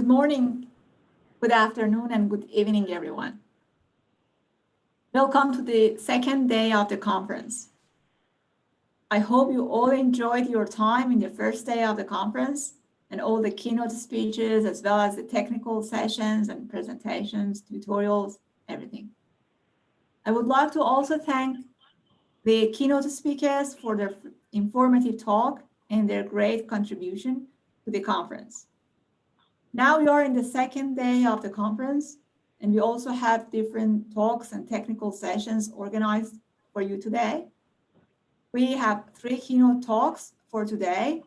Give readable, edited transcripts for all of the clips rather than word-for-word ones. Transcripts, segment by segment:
Good morning, good afternoon, and good evening, everyone. Welcome to the second day of the conference. I hope you all enjoyed your time in the first day of the conference and all the keynote speeches, as well as the technical sessions and presentations, tutorials, everything. I would like to also thank the keynote speakers for their informative talk and their great contribution to the conference. Now we are in the second day of the conference, and we also have different talks and technical sessions organized for you today. We have 3 keynote talks for today.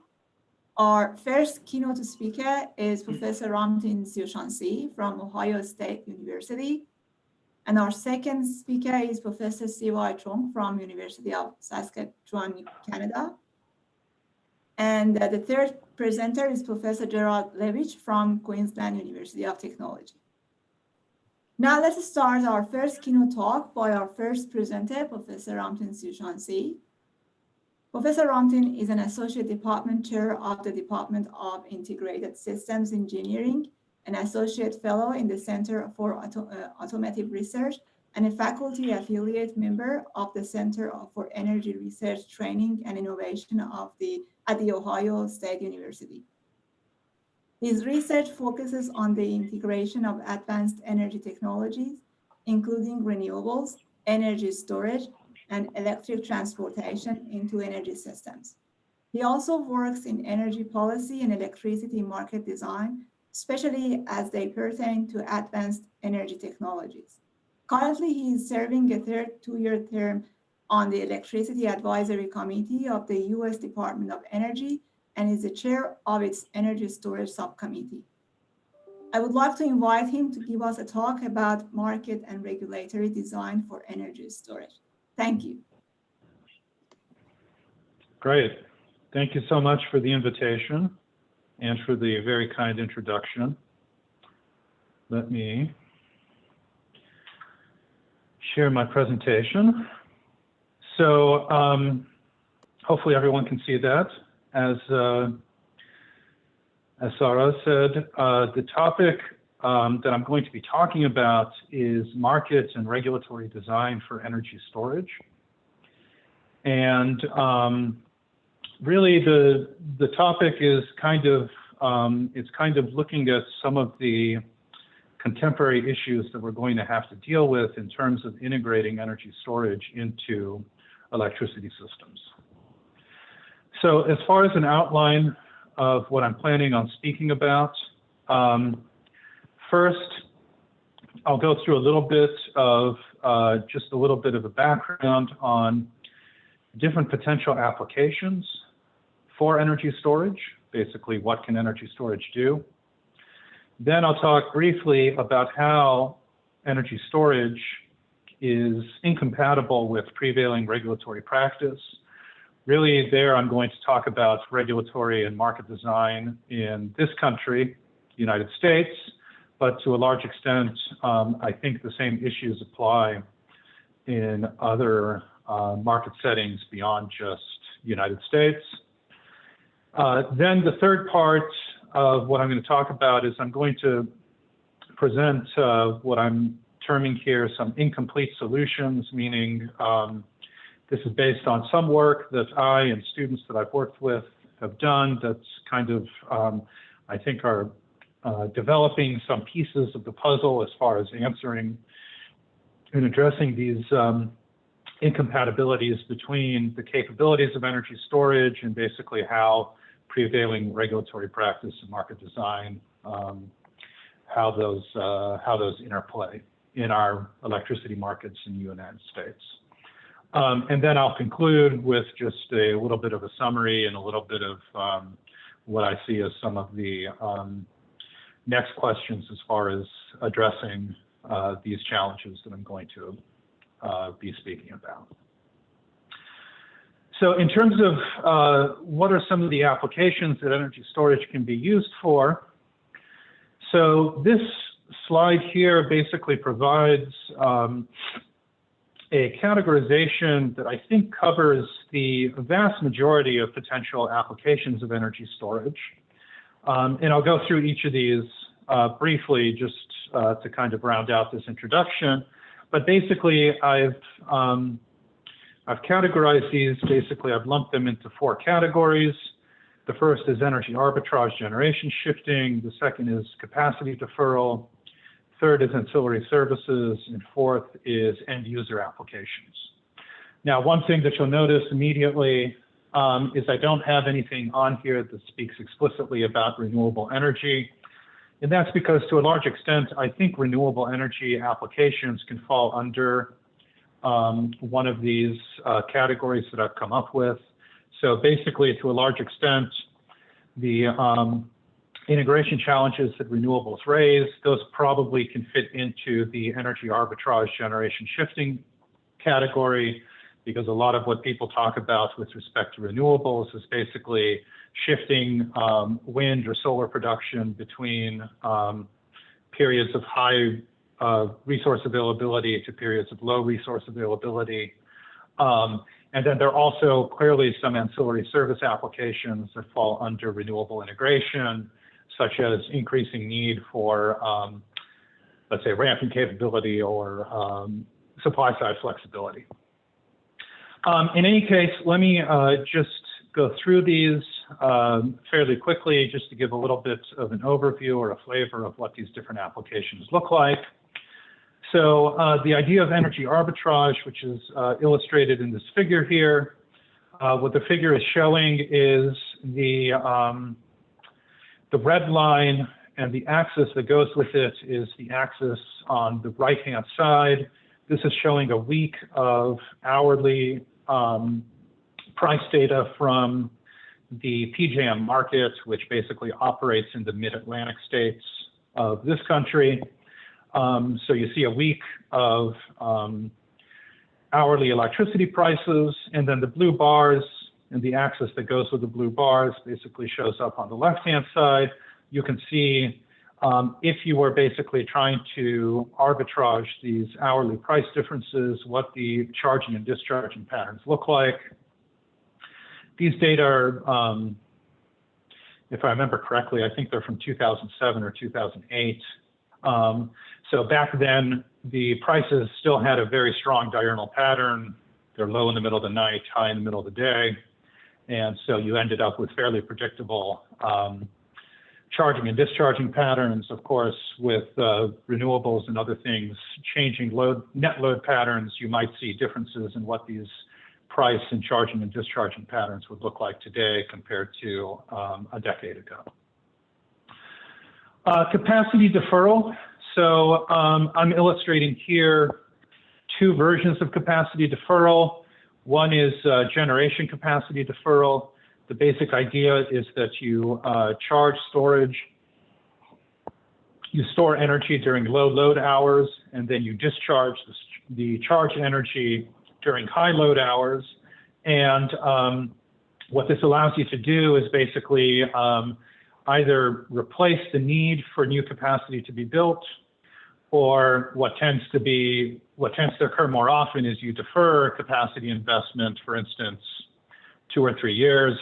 Our first keynote speaker is Professor Ramtin Sioshansi from Ohio State University. And our second speaker is Professor C.Y. Chung from University of Saskatchewan, Canada. And the third presenter is Professor Gerald Levitch from Queensland University of Technology. Now let's start our first keynote talk by our first presenter, Professor Ramtin Sioshansi. Professor Ramtin is an Associate Department Chair of the Department of Integrated Systems Engineering, an Associate Fellow in the Center for Automotive Research, and a faculty affiliate member of the Center for Energy Research Training and Innovation at the Ohio State University. His research focuses on the integration of advanced energy technologies, including renewables, energy storage, and electric transportation into energy systems. He also works in energy policy and electricity market design, especially as they pertain to advanced energy technologies. Currently, he is serving a third 2-year term on the Electricity Advisory Committee of the U.S. Department of Energy and is the chair of its Energy Storage Subcommittee. I would like to invite him to give us a talk about market and regulatory design for energy storage. Thank you. Great. Thank you so much for the invitation and for the very kind introduction. Let me share my presentation. So hopefully everyone can see that. As Sarah said, the topic that I'm going to be talking about is market and regulatory design for energy storage. And really the topic is kind of looking at some of the contemporary issues that we're going to have to deal with in terms of integrating energy storage into electricity systems. So as far as an outline of what I'm planning on speaking about, first, I'll go through a little bit of just a little bit of a background on different potential applications for energy storage. Basically, what can energy storage do? Then I'll talk briefly about how energy storage is incompatible with prevailing regulatory practice. Really, there I'm going to talk about regulatory and market design in this country, the United States, but to a large extent, I think the same issues apply in other market settings beyond just the United States. Then the third part of what I'm going to talk about is I'm going to present what I'm terming here some incomplete solutions, meaning this is based on some work that I and students that I've worked with have done that's kind of, I think are developing some pieces of the puzzle as far as answering and addressing these incompatibilities between the capabilities of energy storage and basically how prevailing regulatory practice and market design, how those interplay in our electricity markets in the United States. And then I'll conclude with just a little bit of a summary and a little bit of what I see as some of the next questions as far as addressing these challenges that I'm going to be speaking about. So in terms of what are some of the applications that energy storage can be used for, so this slide here basically provides a categorization that I think covers the vast majority of potential applications of energy storage. And I'll go through each of these briefly just to kind of round out this introduction. But basically, I've categorized these. Basically, I've lumped them into 4 categories. The first is energy arbitrage generation shifting. The second is capacity deferral. Third is ancillary services. And fourth is end user applications. Now, one thing that you'll notice immediately is I don't have anything on here that speaks explicitly about renewable energy. And that's because to a large extent, I think renewable energy applications can fall under one of these categories that I've come up with. So basically, to a large extent, the integration challenges that renewables raise, those probably can fit into the energy arbitrage generation shifting category, because a lot of what people talk about with respect to renewables is basically shifting wind or solar production between periods of high resource availability to periods of low resource availability. And then there are also clearly some ancillary service applications that fall under renewable integration, such as increasing need for, let's say, ramping capability or supply side flexibility. In any case, let me just go through these fairly quickly, just to give a little bit of an overview or a flavor of what these different applications look like. So the idea of energy arbitrage, which is illustrated in this figure here, what the figure is showing is the red line, and the axis that goes with it is the axis on the right-hand side. This is showing a week of hourly price data from the PJM market, which basically operates in the mid-Atlantic states of this country. So you see a week of hourly electricity prices, and then the blue bars and the axis that goes with the blue bars basically shows up on the left-hand side. You can see if you were basically trying to arbitrage these hourly price differences, what the charging and discharging patterns look like. These data are, if I remember correctly, I think they're from 2007 or 2008. So back then, the prices still had a very strong diurnal pattern. They're low in the middle of the night, high in the middle of the day. And so you ended up with fairly predictable charging and discharging patterns. Of course, with renewables and other things changing net load patterns, you might see differences in what these price and charging and discharging patterns would look like today compared to a decade ago. Capacity deferral. So I'm illustrating here 2 versions of capacity deferral. One is generation capacity deferral. The basic idea is that you charge storage, you store energy during low load hours, and then you discharge the charged energy during high load hours. And what this allows you to do is basically either replace the need for new capacity to be built, or what tends to occur more often is you defer capacity investment, for instance, 2 or 3 years.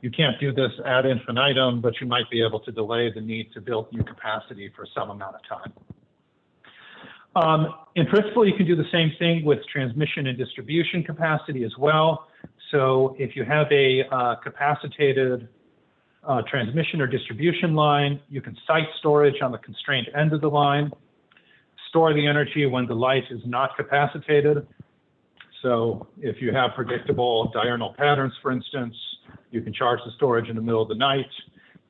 You can't do this ad infinitum, but you might be able to delay the need to build new capacity for some amount of time. In principle, you can do the same thing with transmission and distribution capacity as well. So if you have a capacitated transmission or distribution line, you can site storage on the constrained end of the line, store the energy when the light is not capacitated. So if you have predictable diurnal patterns, for instance, you can charge the storage in the middle of the night,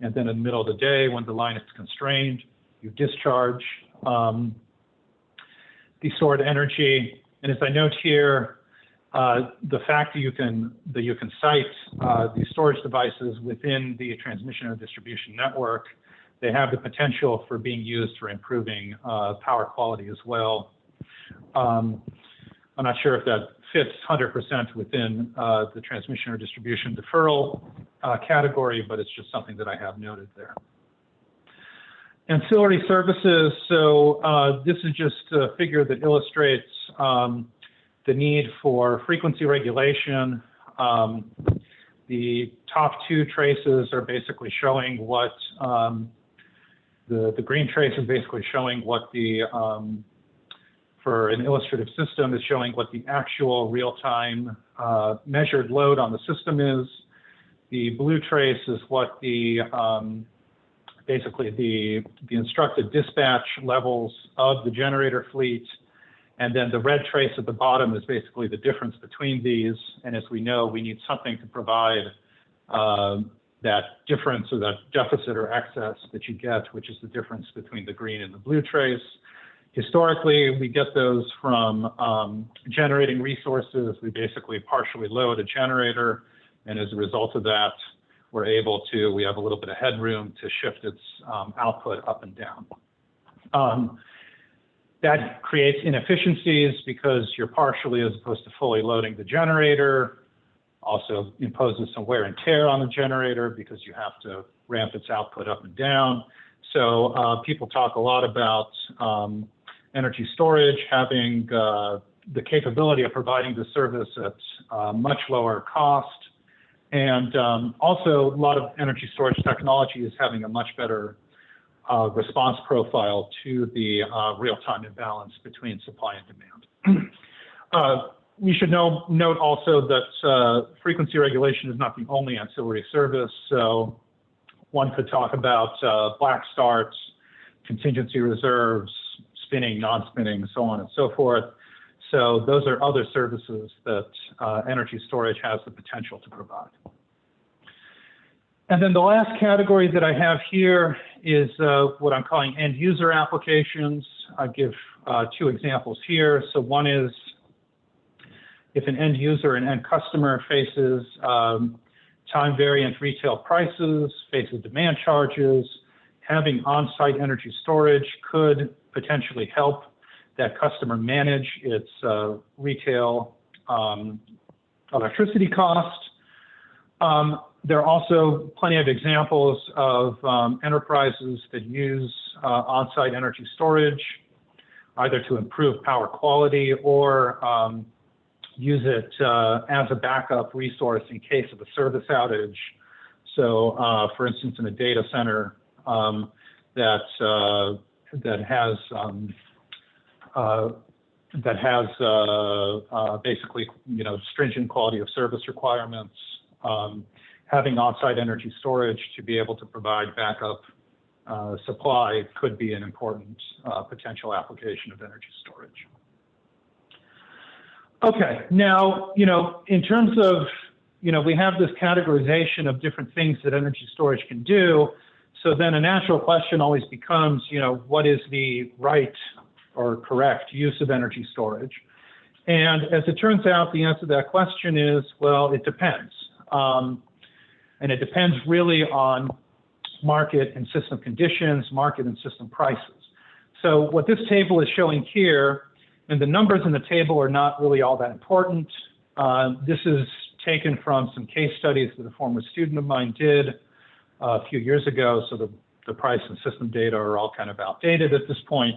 and then in the middle of the day when the line is constrained, you discharge the stored energy. And as I note here, the fact that you can site these storage devices within the transmission or distribution network, they have the potential for being used for improving power quality as well. I'm not sure if that fits 100% within the transmission or distribution deferral category, but it's just something that I have noted there. Ancillary services. So this is just a figure that illustrates the need for frequency regulation. The top 2 traces are basically showing what The green trace is basically showing what the, for an illustrative system, is showing what the actual real-time measured load on the system is. The blue trace is what the, basically the instructed dispatch levels of the generator fleet. And then the red trace at the bottom is basically the difference between these. And as we know, we need something to provide that difference or that deficit or excess that you get, which is the difference between the green and the blue trace. Historically, we get those from generating resources. We basically partially load a generator, and as a result of that, we have a little bit of headroom to shift its output up and down. That creates inefficiencies because you're partially as opposed to fully loading the generator. Also imposes some wear and tear on the generator because you have to ramp its output up and down. So people talk a lot about energy storage having the capability of providing the service at much lower cost. And also a lot of energy storage technology is having a much better response profile to the real-time imbalance between supply and demand. We should note also that frequency regulation is not the only ancillary service. So one could talk about black starts, contingency reserves, spinning, non-spinning, so on and so forth. So those are other services that energy storage has the potential to provide. And then the last category that I have here is what I'm calling end user applications. I'll give two examples here. So one is if an end user, an end customer faces time variant retail prices, faces demand charges, having on-site energy storage could potentially help that customer manage its retail electricity cost. There are also plenty of examples of enterprises that use on-site energy storage, either to improve power quality or use it as a backup resource in case of a service outage. So, for instance, in a data center that has basically, stringent quality of service requirements, having on-site energy storage to be able to provide backup supply could be an important potential application of energy storage. Okay, now, in terms of, we have this categorization of different things that energy storage can do. So then a natural question always becomes, what is the right or correct use of energy storage? And as it turns out, the answer to that question is, well, it depends. And it depends really on market and system conditions, market and system prices. So what this table is showing here, and the numbers in the table are not really all that important. This is taken from some case studies that a former student of mine did a few years ago. So the price and system data are all kind of outdated at this point.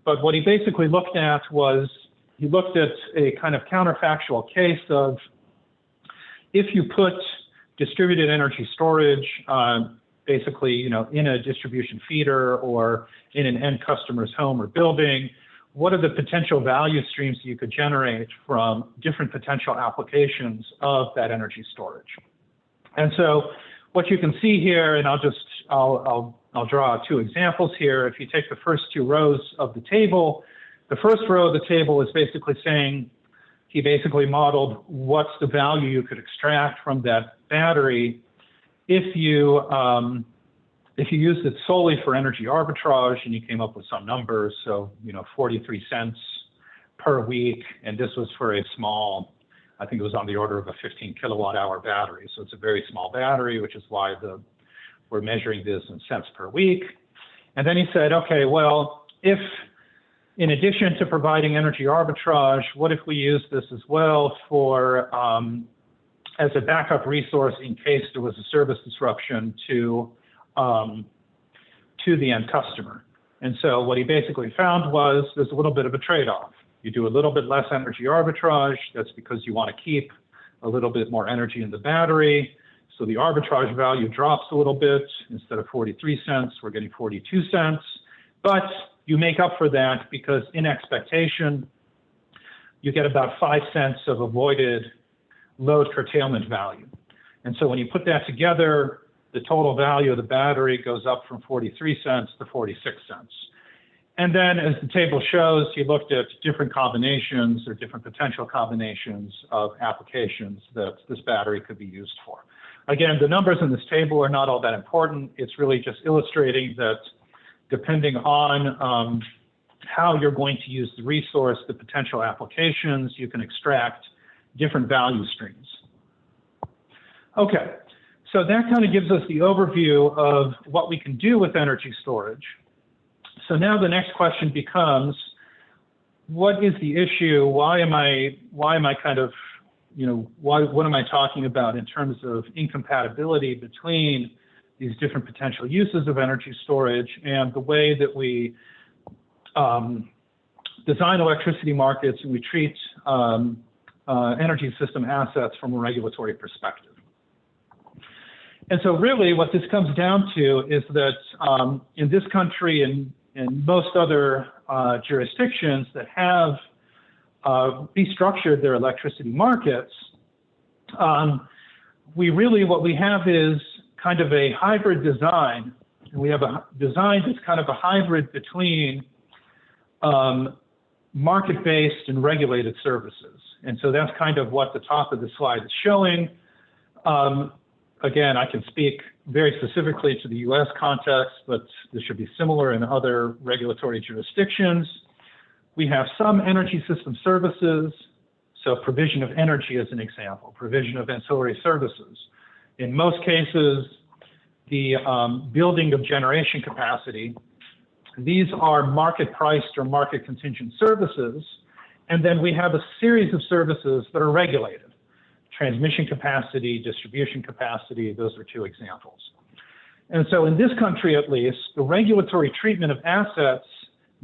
But what he basically looked at was, he looked at a kind of counterfactual case of, if you put distributed energy storage, basically, in a distribution feeder or in an end customer's home or building, what are the potential value streams you could generate from different potential applications of that energy storage? And so what you can see here, and I'll draw two examples here. If you take the first two rows of the table, the first row of the table is basically saying, he basically modeled what's the value you could extract from that battery if you used it solely for energy arbitrage, and you came up with some numbers. So, 43 cents per week, and this was for a small, I think it was on the order of a 15 kilowatt hour battery. So it's a very small battery, which is why we're measuring this in cents per week. And then he said, okay, well, if in addition to providing energy arbitrage, what if we use this as well for as a backup resource in case there was a service disruption to the end customer? And so what he basically found was there's a little bit of a trade-off. You do a little bit less energy arbitrage. That's because you want to keep a little bit more energy in the battery. So the arbitrage value drops a little bit. Instead of 43 cents, we're getting 42 cents. But you make up for that because in expectation, you get about 5 cents of avoided load curtailment value. And so when you put that together, the total value of the battery goes up from 43 cents to 46 cents. And then as the table shows, you looked at different combinations or different potential combinations of applications that this battery could be used for. Again, the numbers in this table are not all that important. It's really just illustrating that depending on how you're going to use the resource, the potential applications, you can extract different value streams. Okay, so that kind of gives us the overview of what we can do with energy storage. So now the next question becomes, what is the issue? Why am I kind of, what am I talking about in terms of incompatibility between these different potential uses of energy storage and the way that we design electricity markets and we treat energy system assets from a regulatory perspective? And so really what this comes down to is that in this country and most other jurisdictions that have restructured their electricity markets, what we have is kind of a hybrid design. And we have a design that's kind of a hybrid between market-based and regulated services. And so that's kind of what the top of the slide is showing. Again, I can speak very specifically to the US context, but this should be similar in other regulatory jurisdictions. We have some energy system services, so provision of energy as an example, provision of ancillary services. In most cases, the building of generation capacity, these are market priced or market contingent services. And then we have a series of services that are regulated. Transmission capacity, distribution capacity, those are two examples. And so in this country, at least, the regulatory treatment of assets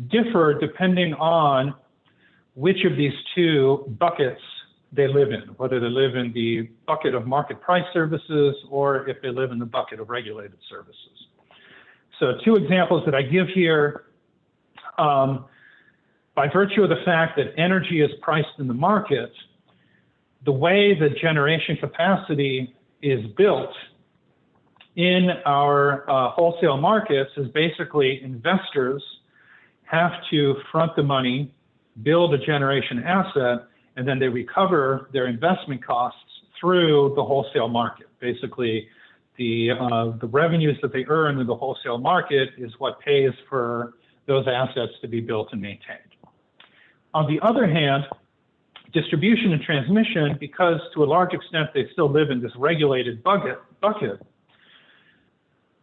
differ depending on which of these two buckets they live in, whether they live in the bucket of market price services or if they live in the bucket of regulated services. So two examples that I give here, by virtue of the fact that energy is priced in the market, the way that generation capacity is built in our wholesale markets is basically investors have to front the money, build a generation asset, and then they recover their investment costs through the wholesale market. Basically, the revenues that they earn in the wholesale market is what pays for those assets to be built and maintained. On the other hand, distribution and transmission, because to a large extent they still live in this regulated bucket,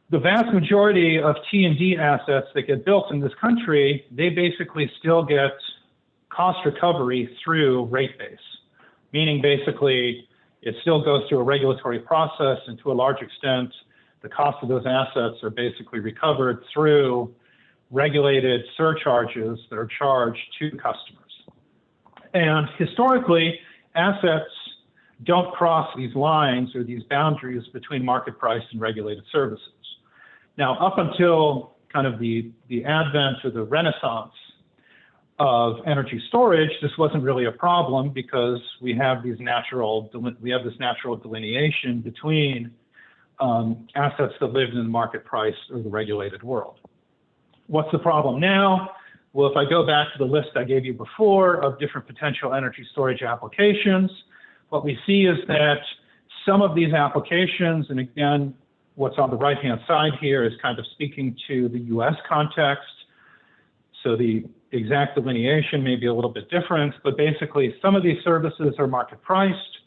the vast majority of T&D assets that get built in this country, they basically still get cost recovery through rate base, meaning basically it still goes through a regulatory process, and to a large extent, the cost of those assets are basically recovered through regulated surcharges that are charged to customers. And historically, assets don't cross these lines or these boundaries between market price and regulated services. Now, up until kind of the advent or the renaissance of energy storage, this wasn't really a problem because we have this natural delineation between assets that live in the market price or the regulated world. What's the problem now? Well, if I go back to the list I gave you before of different potential energy storage applications, what we see is that some of these applications, and again, what's on the right-hand side here is kind of speaking to the US context. So the exact delineation may be a little bit different, but basically some of these services are market priced,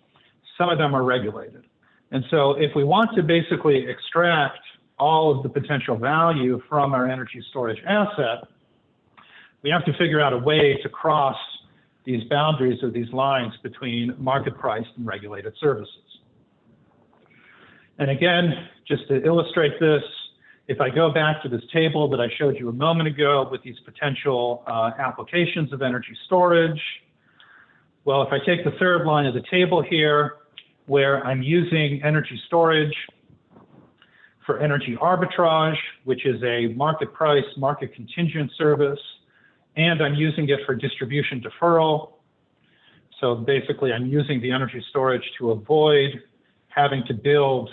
some of them are regulated. And so if we want to basically extract all of the potential value from our energy storage asset, we have to figure out a way to cross these boundaries or these lines between market priced and regulated services. And again, just to illustrate this, if I go back to this table that I showed you a moment ago with these potential applications of energy storage, well, if I take the third line of the table here, where I'm using energy storage for energy arbitrage, which is a market price, market contingent service, and I'm using it for distribution deferral. So basically, I'm using the energy storage to avoid having to build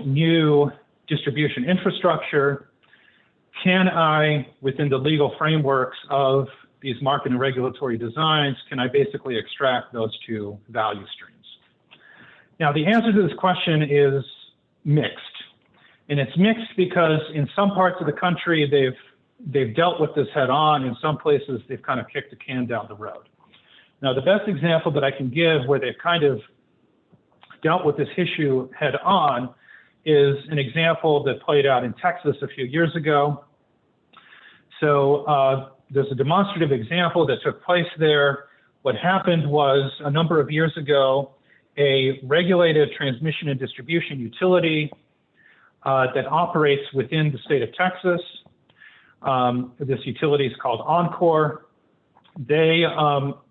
new distribution infrastructure. Can I, within the legal frameworks of these market and regulatory designs, can I basically extract those two value streams? Now, the answer to this question is mixed. And it's mixed because in some parts of the country, they've dealt with this head on. In some places, they've kind of kicked the can down the road. Now, the best example that I can give where they've kind of dealt with this issue head on is an example that played out in Texas a few years ago. So there's a demonstrative example that took place there. What happened was a number of years ago, a regulated transmission and distribution utility that operates within the state of Texas. This utility is called Oncor. They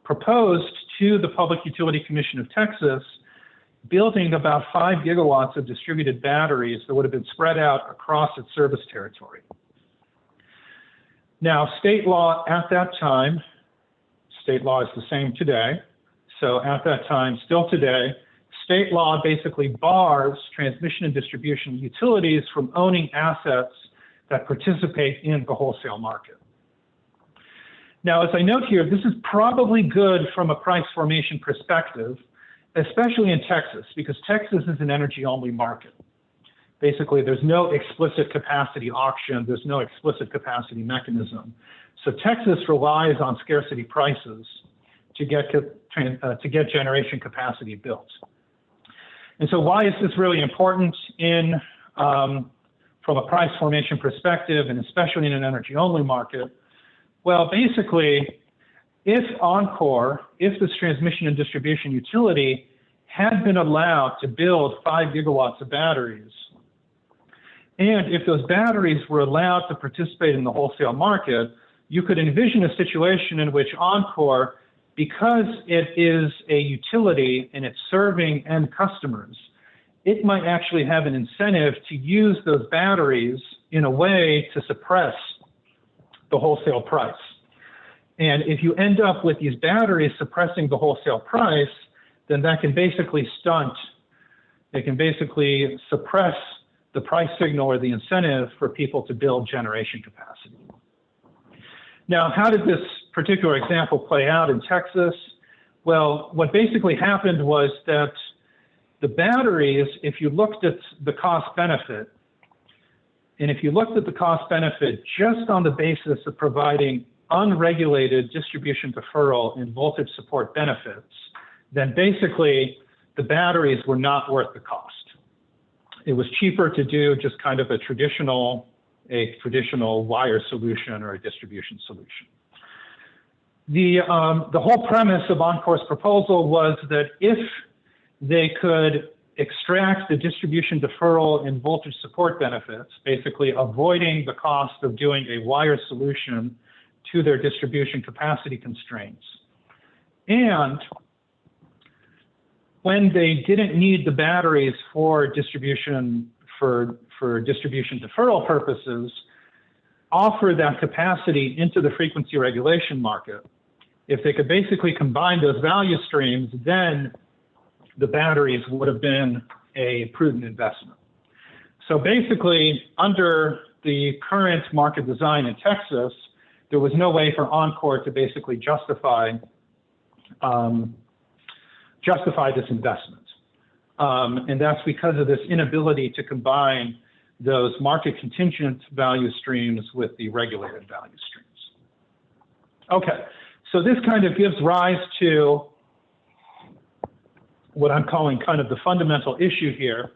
proposed to the Public Utility Commission of Texas building about 5 gigawatts of distributed batteries that would have been spread out across its service territory. Now, state law at that time, state law is the same today. So at that time, still today, state law basically bars transmission and distribution utilities from owning assets that participate in the wholesale market. Now, as I note here, this is probably good from a price formation perspective, especially in Texas, because Texas is an energy-only market. Basically, there's no explicit capacity auction, there's no explicit capacity mechanism. So Texas relies on scarcity prices to get generation capacity built. And so why is this really important from a price formation perspective, and especially in an energy-only market? Well, basically, if Oncor, if this transmission and distribution utility had been allowed to build 5 gigawatts of batteries, and if those batteries were allowed to participate in the wholesale market, you could envision a situation in which Oncor, because it is a utility and it's serving end customers, it might actually have an incentive to use those batteries in a way to suppress the wholesale price. And if you end up with these batteries suppressing the wholesale price, then that can basically it can basically suppress the price signal or the incentive for people to build generation capacity. Now, how did this particular example play out in Texas? Well, what basically happened was that the batteries, if you looked at the cost benefit, and if you looked at the cost benefit just on the basis of providing unregulated distribution deferral and voltage support benefits, then basically the batteries were not worth the cost. It was cheaper to do just kind of a traditional wire solution or a distribution solution. The whole premise of Oncor's proposal was that if they could extract the distribution deferral and voltage support benefits, basically avoiding the cost of doing a wire solution to their distribution capacity constraints, and when they didn't need the batteries for distribution deferral purposes, offer that capacity into the frequency regulation market. If they could basically combine those value streams, then the batteries would have been a prudent investment. So basically, under the current market design in Texas, there was no way for Oncor to basically justify this investment. And that's because of this inability to combine those market contingent value streams with the regulated value streams. Okay, so this kind of gives rise to what I'm calling kind of the fundamental issue here,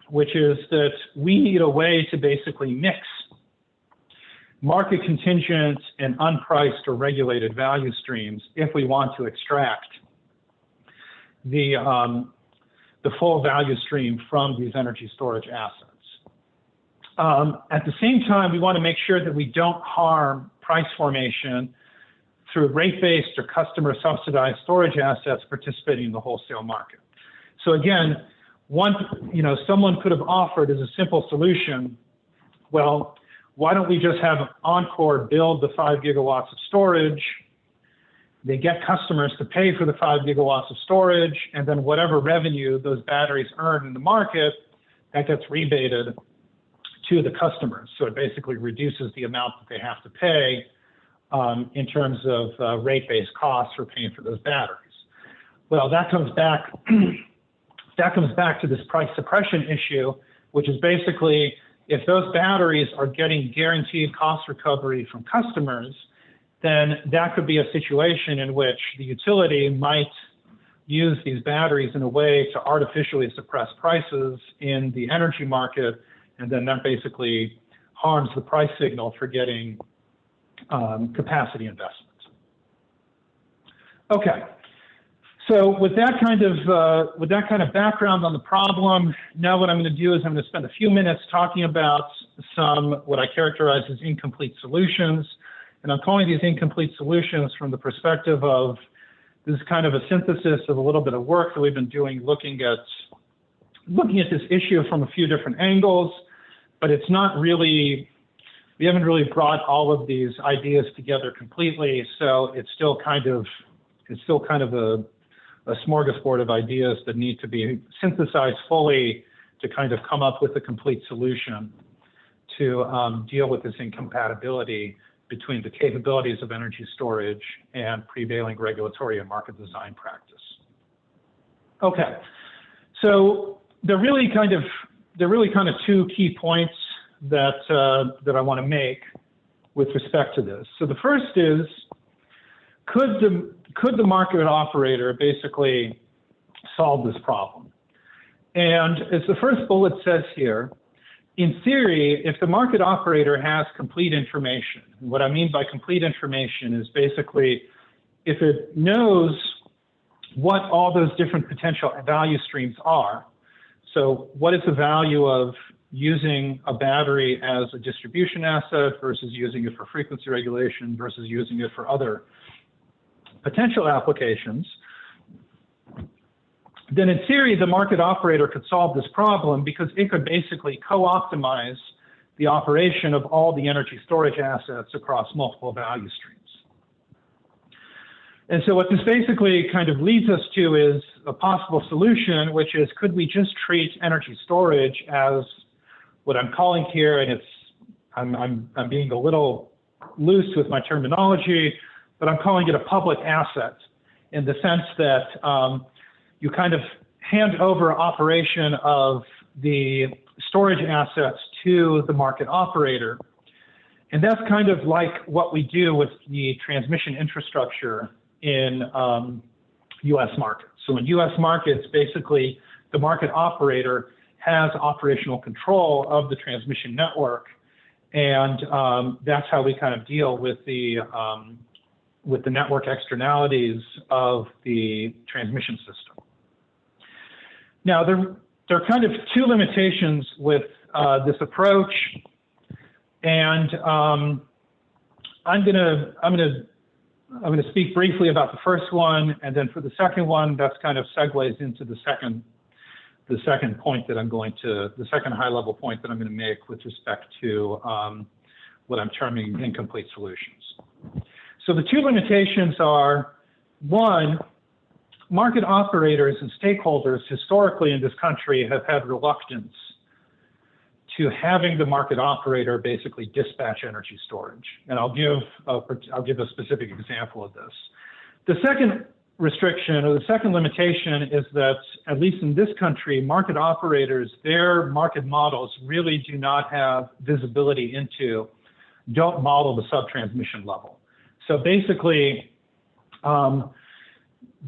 which is that we need a way to basically mix market contingent and unpriced or regulated value streams if we want to extract the full value stream from these energy storage assets. At the same time, we want to make sure that we don't harm price formation through rate-based or customer-subsidized storage assets participating in the wholesale market. So again, someone could have offered as a simple solution, well, why don't we just have Encore build the 5 gigawatts of storage? They get customers to pay for the 5 gigawatts of storage, and then whatever revenue those batteries earn in the market, that gets rebated to the customers. So it basically reduces the amount that they have to pay in terms of rate-based costs for paying for those batteries. Well, that comes back to this price suppression issue, which is basically if those batteries are getting guaranteed cost recovery from customers, then that could be a situation in which the utility might use these batteries in a way to artificially suppress prices in the energy market, and then that basically harms the price signal for getting capacity investment. Okay, so with that kind of background on the problem, now what I'm going to do is I'm going to spend a few minutes talking about some what I characterize as incomplete solutions. And I'm calling these incomplete solutions from the perspective of this is kind of a synthesis of a little bit of work that we've been doing looking at this issue from a few different angles, but it's not really, we haven't really brought all of these ideas together completely, so it's still kind of a smorgasbord of ideas that need to be synthesized fully to kind of come up with a complete solution to deal with this incompatibility between the capabilities of energy storage and prevailing regulatory and market design practice. Okay, so there are really kind of two key points that I want to make with respect to this. So the first is, could the market operator basically solve this problem? And as the first bullet says here, in theory, if the market operator has complete information, what I mean by complete information is basically if it knows what all those different potential value streams are. So what is the value of using a battery as a distribution asset versus using it for frequency regulation versus using it for other potential applications, then in theory, the market operator could solve this problem because it could basically co-optimize the operation of all the energy storage assets across multiple value streams. And so what this basically kind of leads us to is a possible solution, which is, could we just treat energy storage as what I'm calling here, and I'm being a little loose with my terminology, but I'm calling it a public asset in the sense that you kind of hand over operation of the storage assets to the market operator. And that's kind of like what we do with the transmission infrastructure in US markets. So in US markets, basically, the market operator has operational control of the transmission network. And that's how we kind of deal with the network externalities of the transmission system. Now, there are kind of two limitations with this approach, and I'm gonna speak briefly about the first one, and then for the second one, that's kind of segues into the second point that the second high-level point that I'm going to make with respect to what I'm terming incomplete solutions. So the two limitations are, one, market operators and stakeholders historically in this country have had reluctance to having the market operator basically dispatch energy storage. And I'll give a specific example of this. The second restriction or the second limitation is that, at least in this country, market operators, their market models really do not have visibility into, don't model the sub-transmission level. So basically,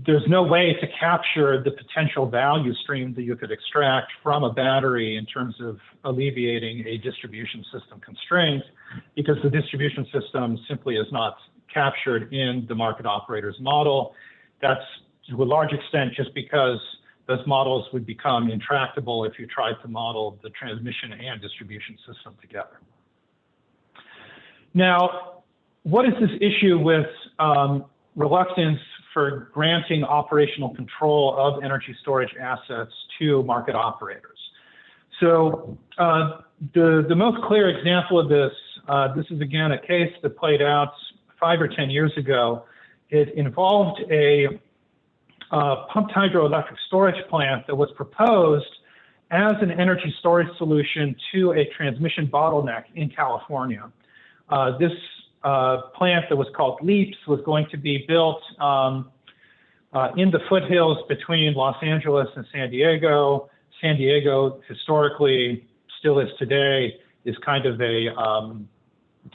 there's no way to capture the potential value stream that you could extract from a battery in terms of alleviating a distribution system constraint, because the distribution system simply is not captured in the market operator's model. That's to a large extent just because those models would become intractable if you tried to model the transmission and distribution system together. Now, what is this issue with reluctance for granting operational control of energy storage assets to market operators. So the most clear example of this, this is again a case that played out 5 or 10 years ago. It involved a pumped hydroelectric storage plant that was proposed as an energy storage solution to a transmission bottleneck in California. This plant that was called LEAPS was going to be built in the foothills between Los Angeles and San Diego. San Diego, historically, still is today, is kind of a,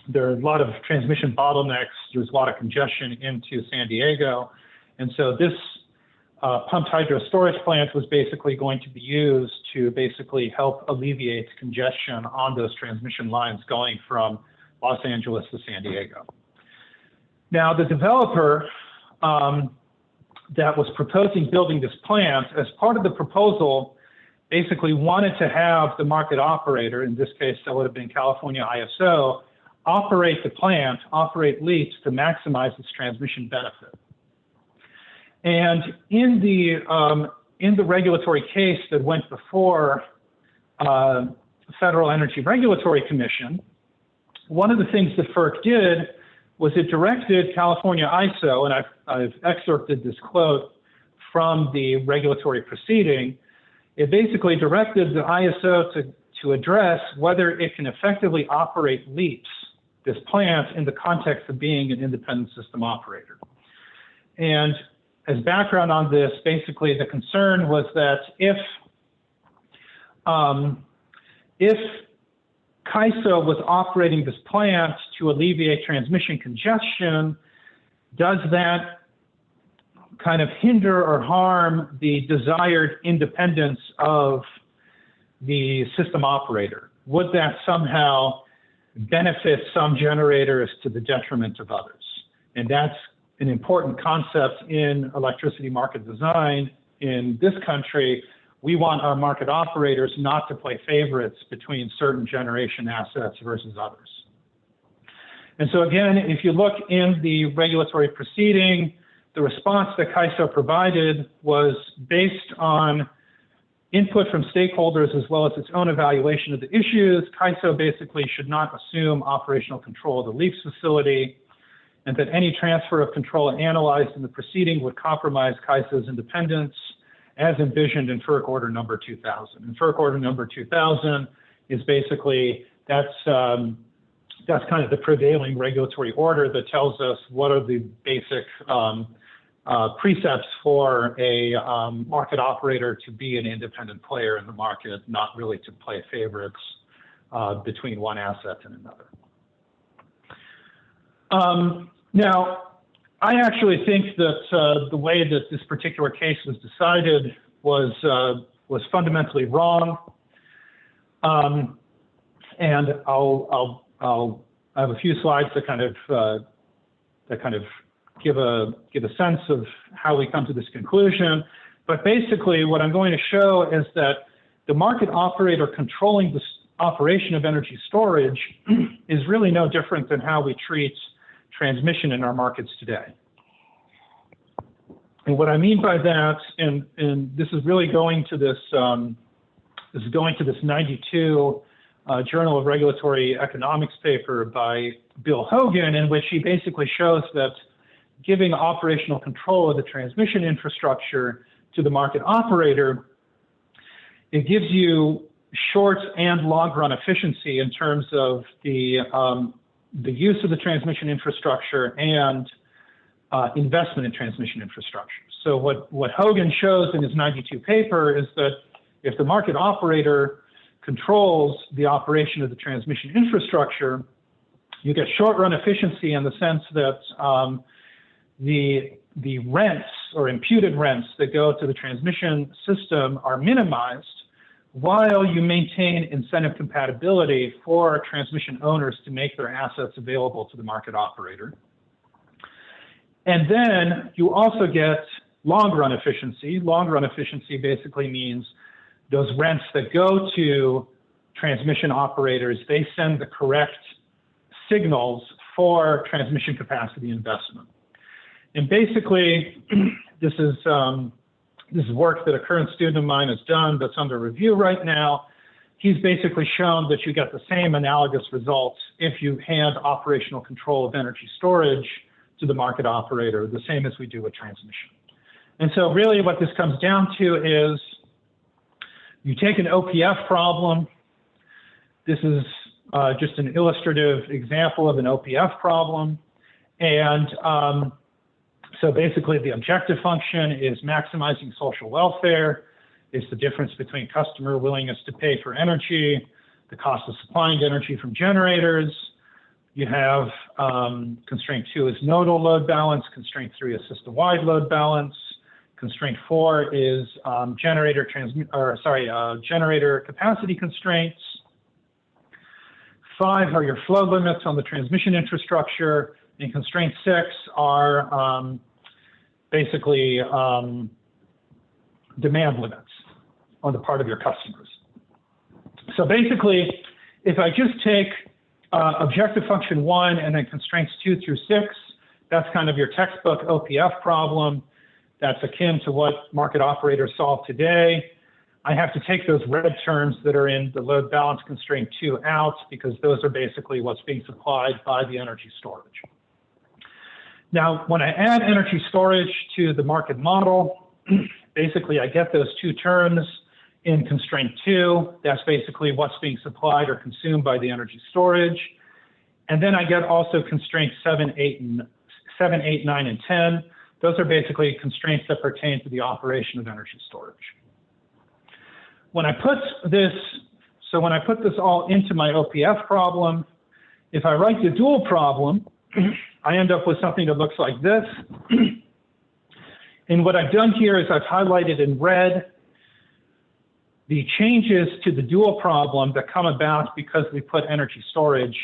there are a lot of transmission bottlenecks. There's a lot of congestion into San Diego. And so this pumped hydro storage plant was basically going to be used to basically help alleviate congestion on those transmission lines going from Los Angeles to San Diego. Now, the developer that was proposing building this plant, as part of the proposal, basically wanted to have the market operator, in this case, that would have been California ISO, operate the plant, operate LEAPS to maximize its transmission benefit. And in the regulatory case that went before Federal Energy Regulatory Commission, one of the things that FERC did was it directed California ISO, and I've excerpted this quote from the regulatory proceeding. It basically directed the ISO to address whether it can effectively operate LEAPS, this plant, in the context of being an independent system operator. And as background on this, basically the concern was that if CAISO was operating this plant to alleviate transmission congestion, does that kind of hinder or harm the desired independence of the system operator? Would that somehow benefit some generators to the detriment of others? And that's an important concept in electricity market design in this country. We want our market operators not to play favorites between certain generation assets versus others. And so again, if you look in the regulatory proceeding, the response that CAISO provided was based on input from stakeholders as well as its own evaluation of the issues. CAISO basically should not assume operational control of the LEAPS facility, and that any transfer of control analyzed in the proceeding would compromise CAISO's independence as envisioned in FERC Order Number 2000. And FERC Order Number 2000 is basically, that's kind of the prevailing regulatory order that tells us what are the basic precepts for a market operator to be an independent player in the market, not really to play favorites between one asset and another. Now, I actually think that the way that this particular case was decided was fundamentally wrong, and I have a few slides that kind of give a sense of how we come to this conclusion. But basically, what I'm going to show is that the market operator controlling the operation of energy storage is really no different than how we treat transmission in our markets today. And what I mean by that, and this is really going to this, 92 Journal of Regulatory Economics paper by Bill Hogan, in which he basically shows that giving operational control of the transmission infrastructure to the market operator, it gives you short and long run efficiency in terms of the use of the transmission infrastructure and investment in transmission infrastructure. So what Hogan shows in his 92 paper is that if the market operator controls the operation of the transmission infrastructure, you get short run efficiency in the sense that the rents or imputed rents that go to the transmission system are minimized, while you maintain incentive compatibility for transmission owners to make their assets available to the market operator. And then you also get long run efficiency. Long run efficiency basically means those rents that go to transmission operators, they send the correct signals for transmission capacity investment. And basically, this is work that a current student of mine has done that's under review right now. He's basically shown that you get the same analogous results if you hand operational control of energy storage to the market operator, the same as we do with transmission. And so really what this comes down to is you take an OPF problem. This is just an illustrative example of an OPF problem. And so basically the objective function is maximizing social welfare. It's the difference between customer willingness to pay for energy, the cost of supplying energy from generators. You have constraint 2 is nodal load balance, constraint 3 is system-wide load balance, constraint 4 is generator capacity constraints. 5 are your flow limits on the transmission infrastructure, and constraint 6 are basically demand limits on the part of your customers. So basically, if I just take objective function 1 and then constraints 2 through 6, that's kind of your textbook OPF problem. That's akin to what market operators solve today. I have to take those red terms that are in the load balance constraint 2 out because those are basically what's being supplied by the energy storage. Now, when I add energy storage to the market model, basically I get those two terms in constraint 2. That's basically what's being supplied or consumed by the energy storage. And then I get also constraints 7, 8, 9, and 10. Those are basically constraints that pertain to the operation of energy storage. When I put this all into my OPF problem, if I write the dual problem, I end up with something that looks like this. And what I've done here is I've highlighted in red the changes to the dual problem that come about because we put energy storage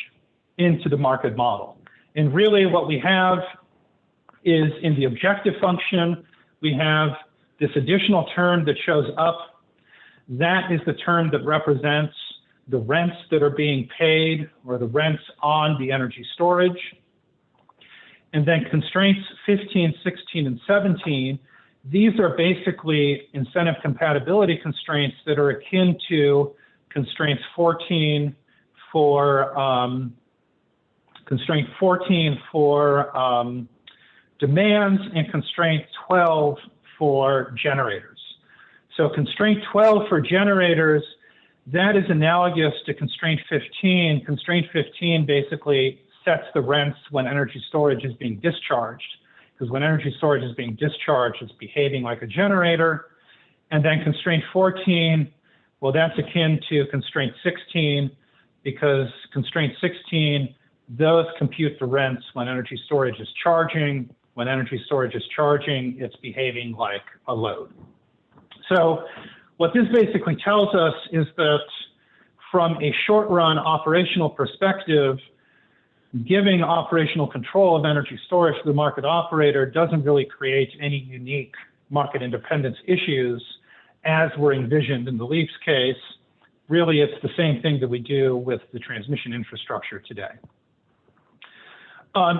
into the market model. And really what we have is in the objective function, we have this additional term that shows up. That is the term that represents the rents that are being paid or the rents on the energy storage. And then constraints 15, 16, and 17, these are basically incentive compatibility constraints that are akin to constraints 14 for demands and constraint 12 for generators. So constraint 12 for generators, that is analogous to constraint 15. Constraint 15 basically sets the rents when energy storage is being discharged, because when energy storage is being discharged, it's behaving like a generator. And then constraint 14, well, that's akin to constraint 16, because constraint 16, those compute the rents when energy storage is charging. When energy storage is charging, it's behaving like a load. So what this basically tells us is that from a short-run operational perspective, giving operational control of energy storage to the market operator doesn't really create any unique market independence issues as were envisioned in the LEAPS case. Really, it's the same thing that we do with the transmission infrastructure today.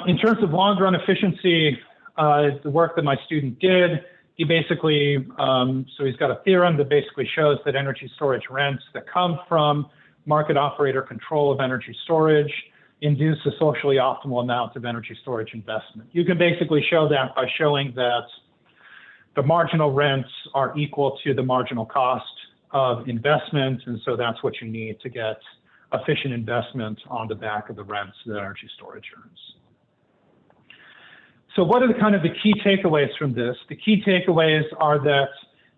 In terms of long-run efficiency, the work that my student did, he basically, so he's got a theorem that basically shows that energy storage rents that come from market operator control of energy storage induce a socially optimal amount of energy storage investment. You can basically show that by showing that the marginal rents are equal to the marginal cost of investment, and so that's what you need to get efficient investment on the back of the rents that energy storage earns. So what are the kind of the key takeaways from this? The key takeaways are that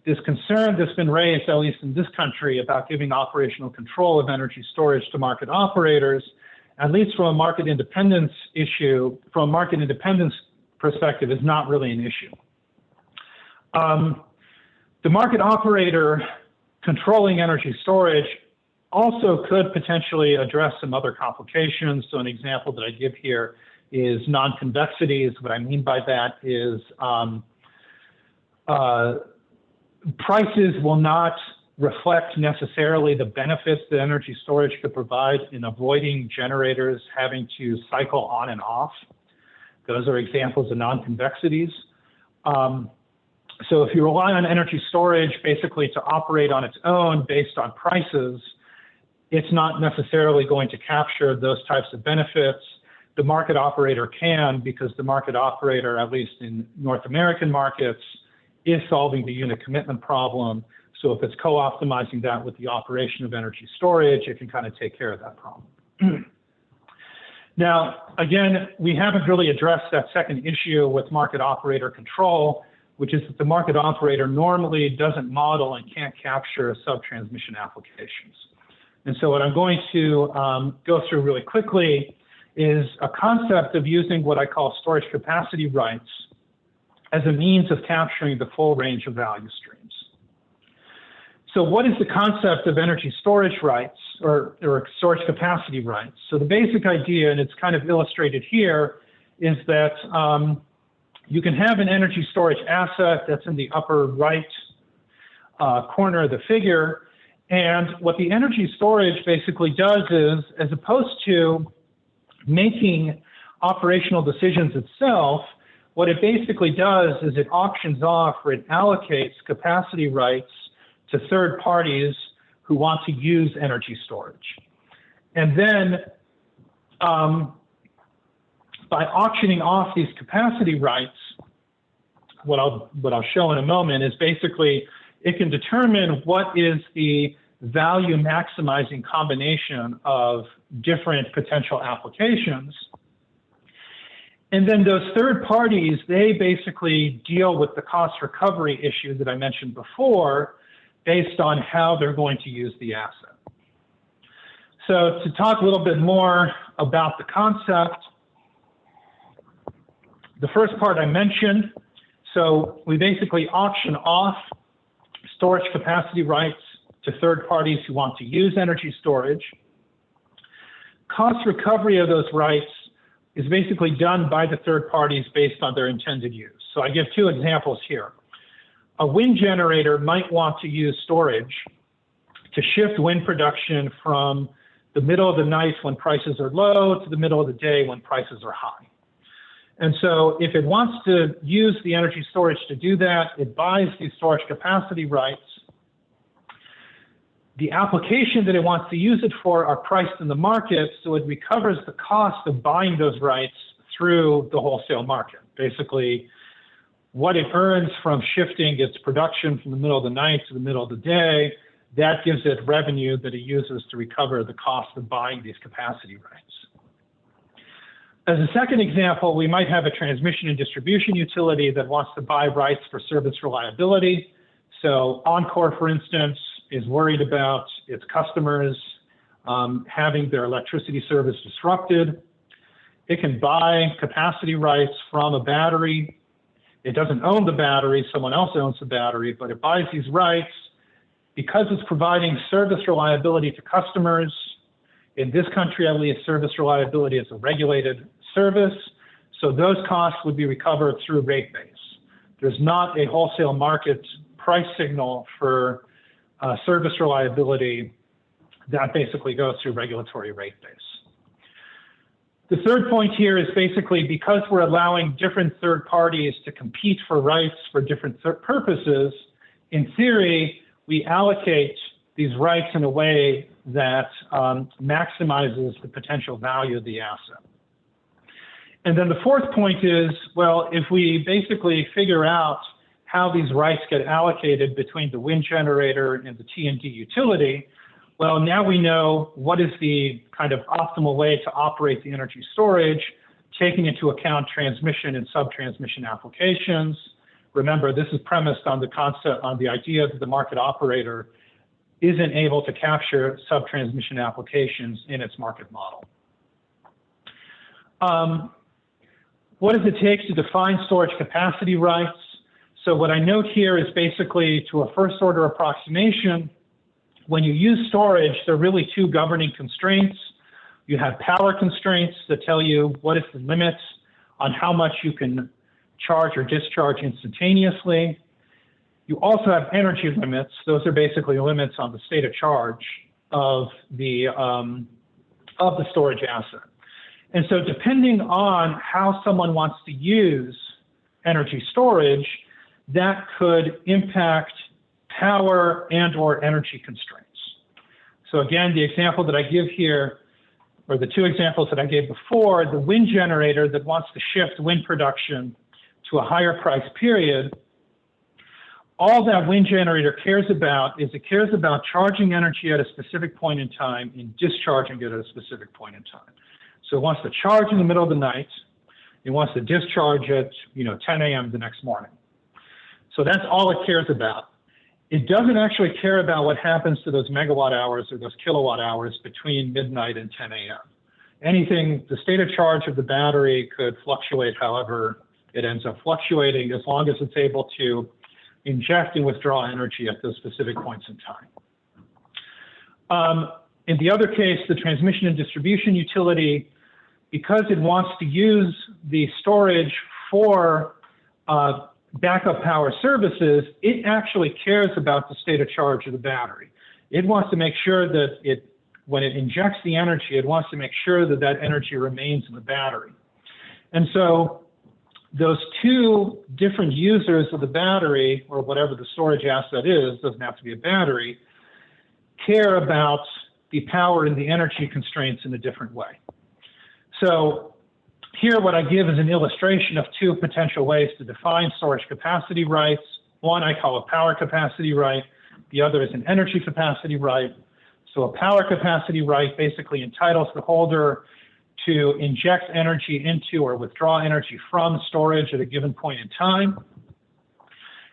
this concern that's been raised, at least in this country, about giving operational control of energy storage to market operators, at least from a market independence issue, from a market independence perspective, is not really an issue. The market operator controlling energy storage also could potentially address some other complications. So an example that I give here is non-convexities. What I mean by that is prices will not reflect necessarily the benefits that energy storage could provide in avoiding generators having to cycle on and off. Those are examples of non-convexities. So if you rely on energy storage basically to operate on its own based on prices, it's not necessarily going to capture those types of benefits. The market operator can, because the market operator, at least in North American markets, is solving the unit commitment problem. So if it's co-optimizing that with the operation of energy storage, it can kind of take care of that problem. Now, again, we haven't really addressed that second issue with market operator control, which is that the market operator normally doesn't model and can't capture sub-transmission applications. And so what I'm going to go through really quickly is a concept of using what I call storage capacity rights as a means of capturing the full range of value streams. So what is the concept of energy storage rights or storage capacity rights? So the basic idea, and it's kind of illustrated here, is that you can have an energy storage asset that's in the upper right corner of the figure. And what the energy storage basically does is, as opposed to making operational decisions itself, what it basically does is it auctions off or it allocates capacity rights to third parties who want to use energy storage. And then by auctioning off these capacity rights, what I'll show in a moment is basically it can determine what is the value maximizing combination of different potential applications. And then those third parties, they basically deal with the cost recovery issue that I mentioned before based on how they're going to use the asset. So to talk a little bit more about the concept, the first part I mentioned, so we basically auction off storage capacity rights to third parties who want to use energy storage. Cost recovery of those rights is basically done by the third parties based on their intended use. So I give two examples here. A wind generator might want to use storage to shift wind production from the middle of the night when prices are low to the middle of the day when prices are high. And so if it wants to use the energy storage to do that, it buys these storage capacity rights. The application that it wants to use it for are priced in the market, so it recovers the cost of buying those rights through the wholesale market. Basically, what it earns from shifting its production from the middle of the night to the middle of the day, that gives it revenue that it uses to recover the cost of buying these capacity rights. As a second example, we might have a transmission and distribution utility that wants to buy rights for service reliability. So Encore, for instance, is worried about its customers having their electricity service disrupted. It can buy capacity rights from a battery. It doesn't own the battery, someone else owns the battery, but it buys these rights because it's providing service reliability to customers. In this country, at least, service reliability is a regulated service, so those costs would be recovered through rate base. There's not a wholesale market price signal for service reliability that basically goes through regulatory rate base. The third point here is basically because we're allowing different third parties to compete for rights for different purposes, in theory, we allocate these rights in a way that maximizes the potential value of the asset. And then the fourth point is, well, if we basically figure out how these rights get allocated between the wind generator and the T&D utility, well, now we know what is the kind of optimal way to operate the energy storage, taking into account transmission and sub-transmission applications. Remember, this is premised on the concept, on the idea that the market operator isn't able to capture sub-transmission applications in its market model. What does it take to define storage capacity rights? So what I note here is basically, to a first order approximation, when you use storage, there are really two governing constraints. You have power constraints that tell you what is the limit on how much you can charge or discharge instantaneously. You also have energy limits. Those are basically limits on the state of charge of the storage asset. And so depending on how someone wants to use energy storage, that could impact power and or energy constraints. So again, the example that I give here, or the two examples that I gave before, the wind generator that wants to shift wind production to a higher price period, all that wind generator cares about is it cares about charging energy at a specific point in time and discharging it at a specific point in time. So it wants to charge in the middle of the night. It wants to discharge at 10 a.m. the next morning. So that's all it cares about. It doesn't actually care about what happens to those megawatt hours or those kilowatt hours between midnight and 10 a.m. Anything, the state of charge of the battery could fluctuate however it ends up fluctuating, as long as it's able to inject and withdraw energy at those specific points in time. In the other case, the transmission and distribution utility, because it wants to use the storage for backup power services, it actually cares about the state of charge of the battery. It wants to make sure that when it injects the energy, it wants to make sure that that energy remains in the battery. And so those two different users of the battery, or whatever the storage asset is, doesn't have to be a battery, care about the power and the energy constraints in a different way. So here what I give is an illustration of two potential ways to define storage capacity rights. One I call a power capacity right. The other is an energy capacity right. So a power capacity right basically entitles the holder to inject energy into or withdraw energy from storage at a given point in time.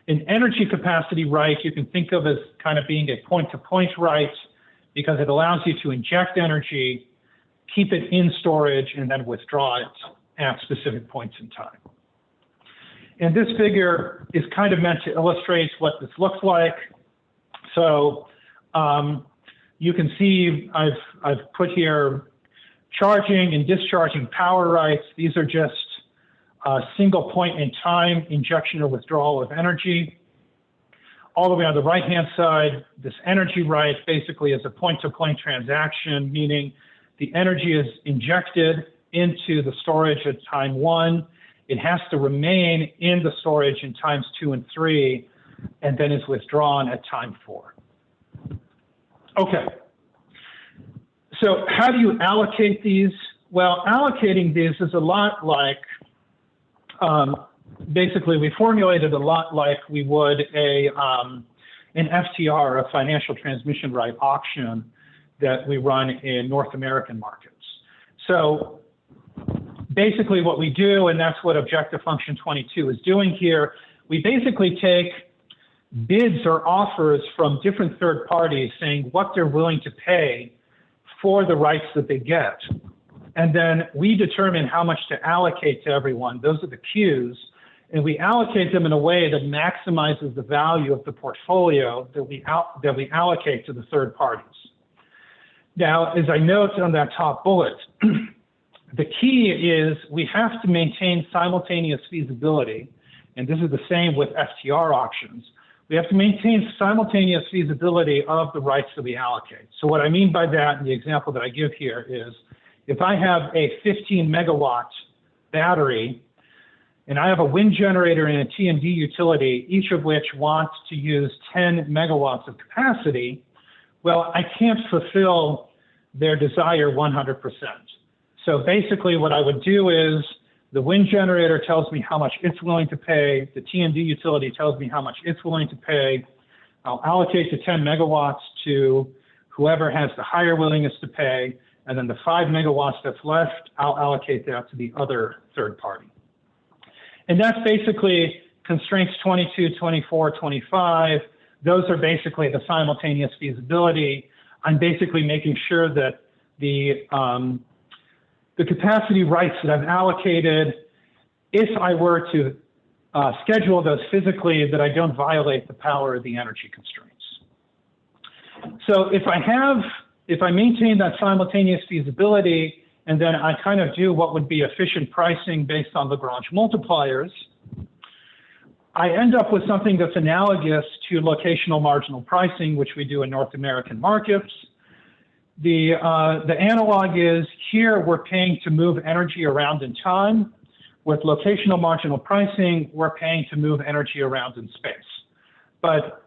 An energy capacity right you can think of as kind of being a point-to-point right, because it allows you to inject energy, keep it in storage, and then withdraw it at specific points in time. And this figure is kind of meant to illustrate what this looks like. So you can see I've put here charging and discharging power rights. These are just a single point in time injection or withdrawal of energy. All the way on the right-hand side, this energy right basically is a point-to-point transaction, meaning the energy is injected into the storage at time 1. It has to remain in the storage in times 2 and 3, and then is withdrawn at time 4. Okay. So how do you allocate these? Well, allocating these is a lot like, basically we formulated a lot like we would an FTR, a financial transmission right auction that we run in North American markets. So basically what we do, and that's what objective function 22 is doing here, we basically take bids or offers from different third parties saying what they're willing to pay for the rights that they get. And then we determine how much to allocate to everyone. Those are the queues. And we allocate them in a way that maximizes the value of the portfolio that we allocate to the third parties. Now, as I note on that top bullet, the key is we have to maintain simultaneous feasibility. And this is the same with FTR auctions. We have to maintain simultaneous feasibility of the rights that we allocate. So what I mean by that, in the example that I give here, is if I have a 15 megawatt battery, and I have a wind generator and a T&D utility, each of which wants to use 10 megawatts of capacity, well, I can't fulfill their desire 100%. So basically what I would do is the wind generator tells me how much it's willing to pay. The T&D utility tells me how much it's willing to pay. I'll allocate the 10 megawatts to whoever has the higher willingness to pay. And then the 5 megawatts that's left, I'll allocate that to the other third party. And that's basically constraints 22, 24, 25. Those are basically the simultaneous feasibility. I'm basically making sure that the capacity rights that I've allocated, if I were to schedule those physically, that I don't violate the power of the energy constraints. So if I maintain that simultaneous feasibility, and then I kind of do what would be efficient pricing based on Lagrange multipliers, I end up with something that's analogous to locational marginal pricing, which we do in North American markets. The analog is here we're paying to move energy around in time. With locational marginal pricing, we're paying to move energy around in space. But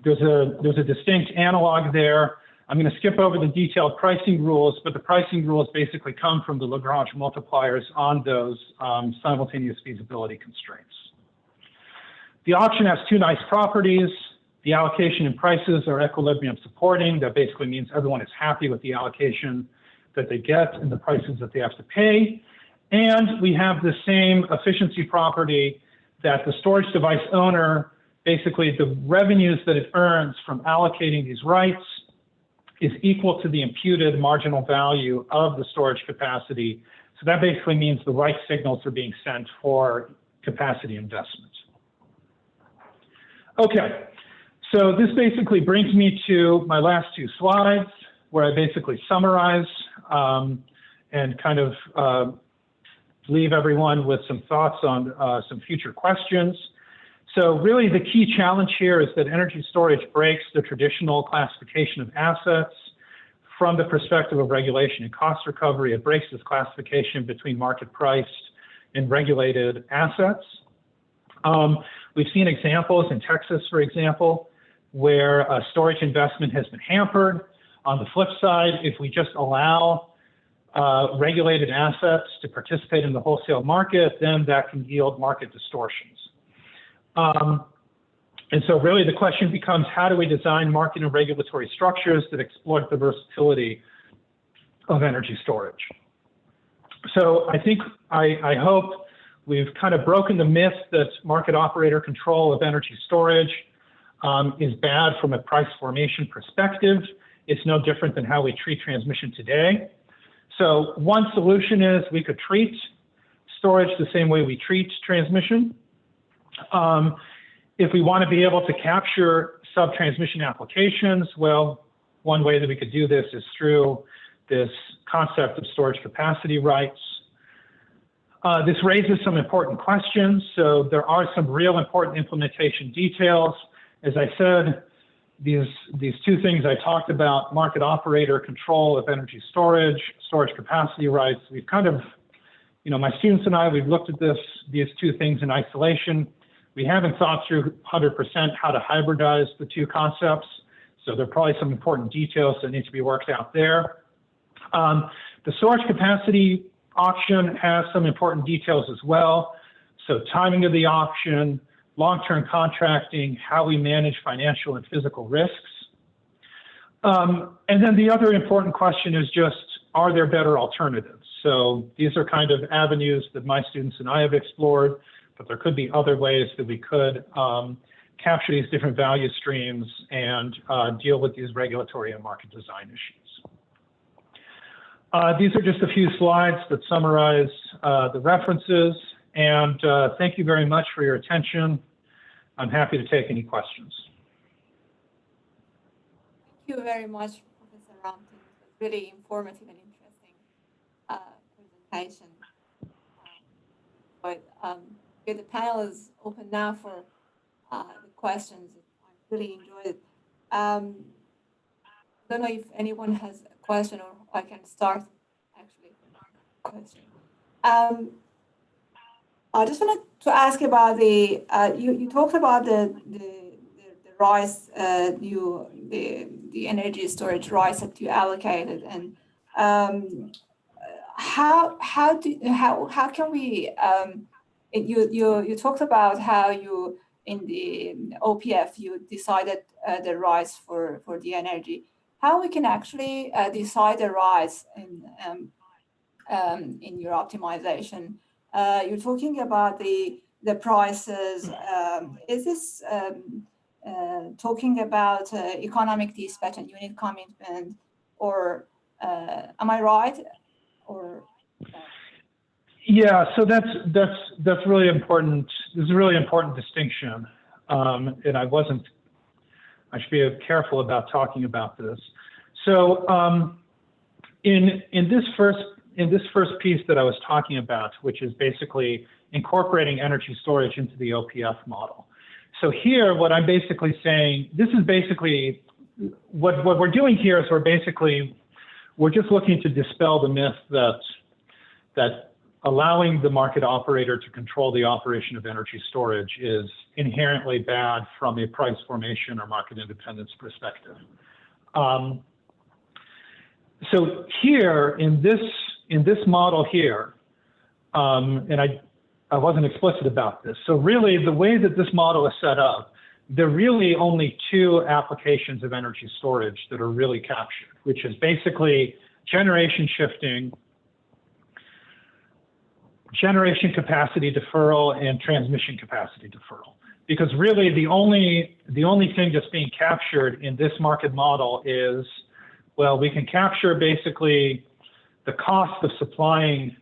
there's a distinct analog there. I'm going to skip over the detailed pricing rules, but the pricing rules basically come from the Lagrange multipliers on those simultaneous feasibility constraints. The auction has two nice properties. The allocation and prices are equilibrium supporting. That basically means everyone is happy with the allocation that they get and the prices that they have to pay. And we have the same efficiency property that the storage device owner, basically the revenues that it earns from allocating these rights is equal to the imputed marginal value of the storage capacity. So that basically means the right signals are being sent for capacity investment. Okay, so this basically brings me to my last two slides, where I basically summarize and kind of leave everyone with some thoughts on some future questions. So really the key challenge here is that energy storage breaks the traditional classification of assets from the perspective of regulation and cost recovery. It breaks this classification between market priced and regulated assets. We've seen examples in Texas, for example, where storage investment has been hampered. On the flip side, if we just allow regulated assets to participate in the wholesale market, then that can yield market distortions. And so really the question becomes, how do we design market and regulatory structures that exploit the versatility of energy storage? So I think, I hope we've kind of broken the myth that market operator control of energy storage is bad from a price formation perspective. It's no different than how we treat transmission today. So one solution is we could treat storage the same way we treat transmission. If we want to be able to capture sub-transmission applications, well, one way that we could do this is through this concept of storage capacity rights. This raises some important questions. So there are some real important implementation details. As I said, these two things I talked about, market operator control of energy storage, storage capacity rights, we've kind of, my students and I, we've looked at these two things in isolation. We haven't thought through 100% how to hybridize the two concepts. So there are probably some important details that need to be worked out there. The storage capacity auction has some important details as well. So timing of the auction, long-term contracting, how we manage financial and physical risks. And then the other important question is just, are there better alternatives? So these are kind of avenues that my students and I have explored, but there could be other ways that we could capture these different value streams and deal with these regulatory and market design issues. These are just a few slides that summarize the references, and thank you very much for your attention. I'm happy to take any questions. Thank you very much, Professor Ramtin. It was really informative and interesting presentation. But the panel is open now for the questions. I really enjoyed it. I don't know if anyone has a question, or I can start actually question. I just wanted to ask about the you talked about the rights the energy storage rights that you allocated, and how can we you talked about how you in the OPF you decided the rights for the energy. How we can actually decide the rights in your optimization? You're talking about the prices. Is this talking about economic dispatch and unit commitment, or am I right? Or yeah, so that's really important. This is a really important distinction, and I should be careful about talking about this. So in this first piece that I was talking about, which is basically incorporating energy storage into the OPF model. So here, what I'm basically saying, this is basically what we're doing here is we're basically we're just looking to dispel the myth that allowing the market operator to control the operation of energy storage is inherently bad from a price formation or market independence perspective. So here in this model here, and I wasn't explicit about this. So really the way that this model is set up, there are really only two applications of energy storage that are really captured, which is basically generation shifting, generation capacity deferral, and transmission capacity deferral. Because really the only thing that's being captured in this market model is, well, we can capture basically the cost of supplying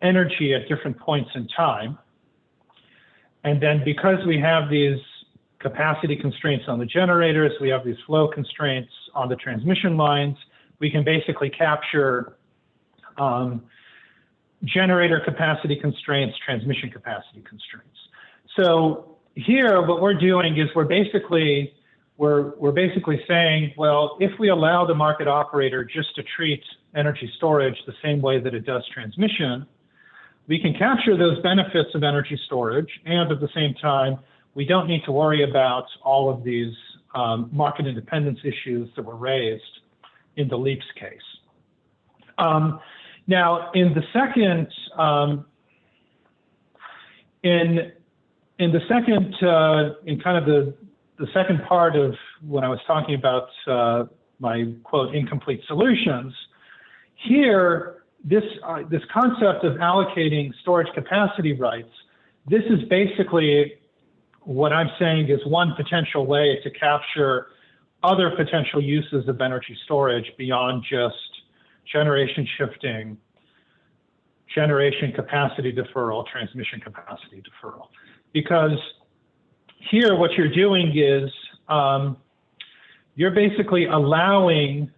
energy at different points in time. And then because we have these capacity constraints on the generators, we have these flow constraints on the transmission lines, we can basically capture generator capacity constraints, transmission capacity constraints. So here, what we're doing is we're basically saying, well, if we allow the market operator just to treat energy storage the same way that it does transmission, we can capture those benefits of energy storage, and at the same time, we don't need to worry about all of these market independence issues that were raised in the LEAPS case. Now, in the second, in kind of the second part of when I was talking about my quote incomplete solutions, here this concept of allocating storage capacity rights, this is basically what I'm saying is one potential way to capture other potential uses of energy storage beyond just generation shifting, generation capacity deferral, transmission capacity deferral. Because here what you're doing is you're basically allowing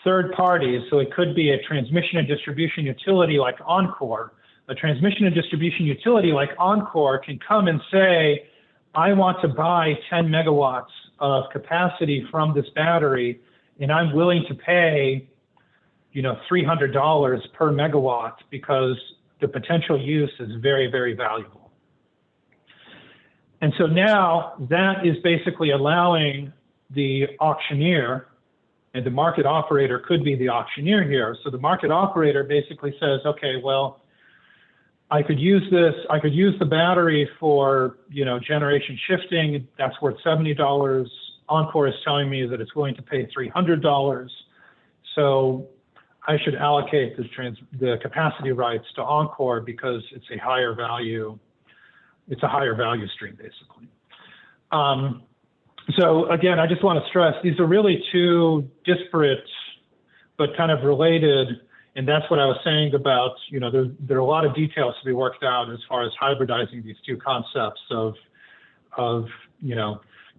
third parties, so it could be a transmission and distribution utility like Encore. A transmission and distribution utility like Encore can come and say, I want to buy 10 megawatts of capacity from this battery, and I'm willing to pay, $300 per megawatt because the potential use is very, very valuable. And so now that is basically allowing the auctioneer, and the market operator could be the auctioneer here. So the market operator basically says, okay, well, I could use the battery for, generation shifting. That's worth $70. Encore is telling me that it's willing to pay $300. So I should allocate the capacity rights to Encore because it's a higher value stream, basically. So again, I just want to stress, these are really two disparate but kind of related, and that's what I was saying about, there are a lot of details to be worked out as far as hybridizing these two concepts of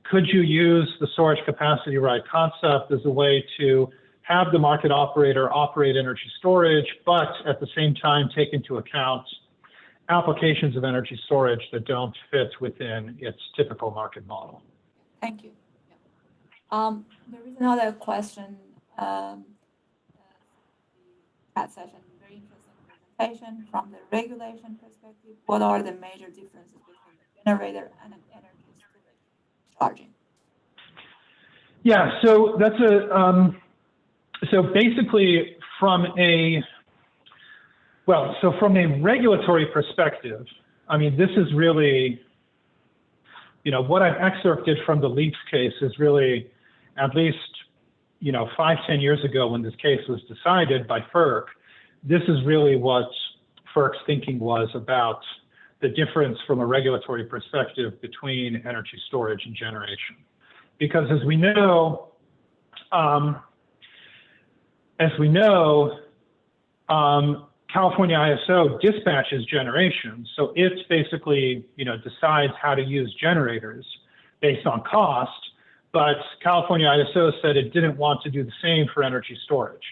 could you use the storage capacity right concept as a way to have the market operator operate energy storage, but at the same time take into account applications of energy storage that don't fit within its typical market model. Thank you. There is another question. Chat session, very interesting presentation from the regulation perspective. What are the major differences between the generator and an energy storage charging? Yeah, so that's so basically from a regulatory perspective, I mean, this is really, what I've excerpted from the LEAPS case is really at least, 5-10 years ago when this case was decided by FERC, this is really what FERC's thinking was about the difference from a regulatory perspective between energy storage and generation. Because as we know, California ISO dispatches generation. So it basically, decides how to use generators based on cost, but California ISO said it didn't want to do the same for energy storage.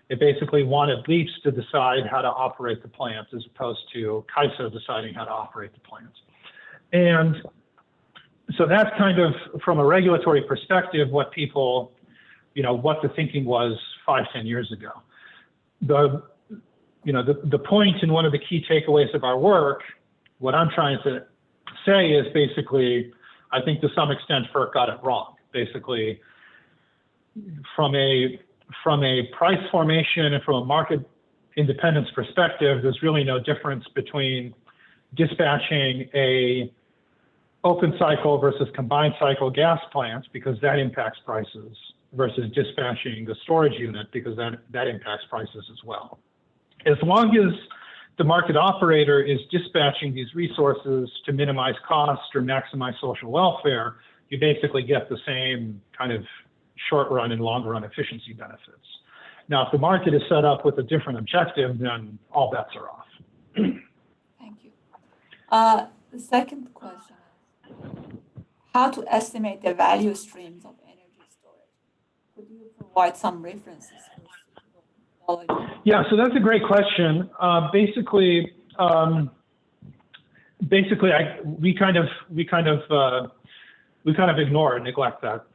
It basically wanted LEAPS to decide how to operate the plant as opposed to CAISO deciding how to operate the plant. And so that's kind of, from a regulatory perspective, what people, what the thinking was 5-10 years ago. The point and one of the key takeaways of our work, what I'm trying to say is basically, I think to some extent FERC got it wrong. Basically, from a price formation and from a market independence perspective, there's really no difference between dispatching a open cycle versus combined cycle gas plants, because that impacts prices, versus dispatching the storage unit, because that impacts prices as well. As long as the market operator is dispatching these resources to minimize cost or maximize social welfare, you basically get the same kind of short run and long run efficiency benefits. Now, if the market is set up with a different objective, then all bets are off. Thank you. The second question is how to estimate the value streams of energy storage. Could you provide some references? Yeah, so that's a great question. Basically, we kind of ignore and neglect that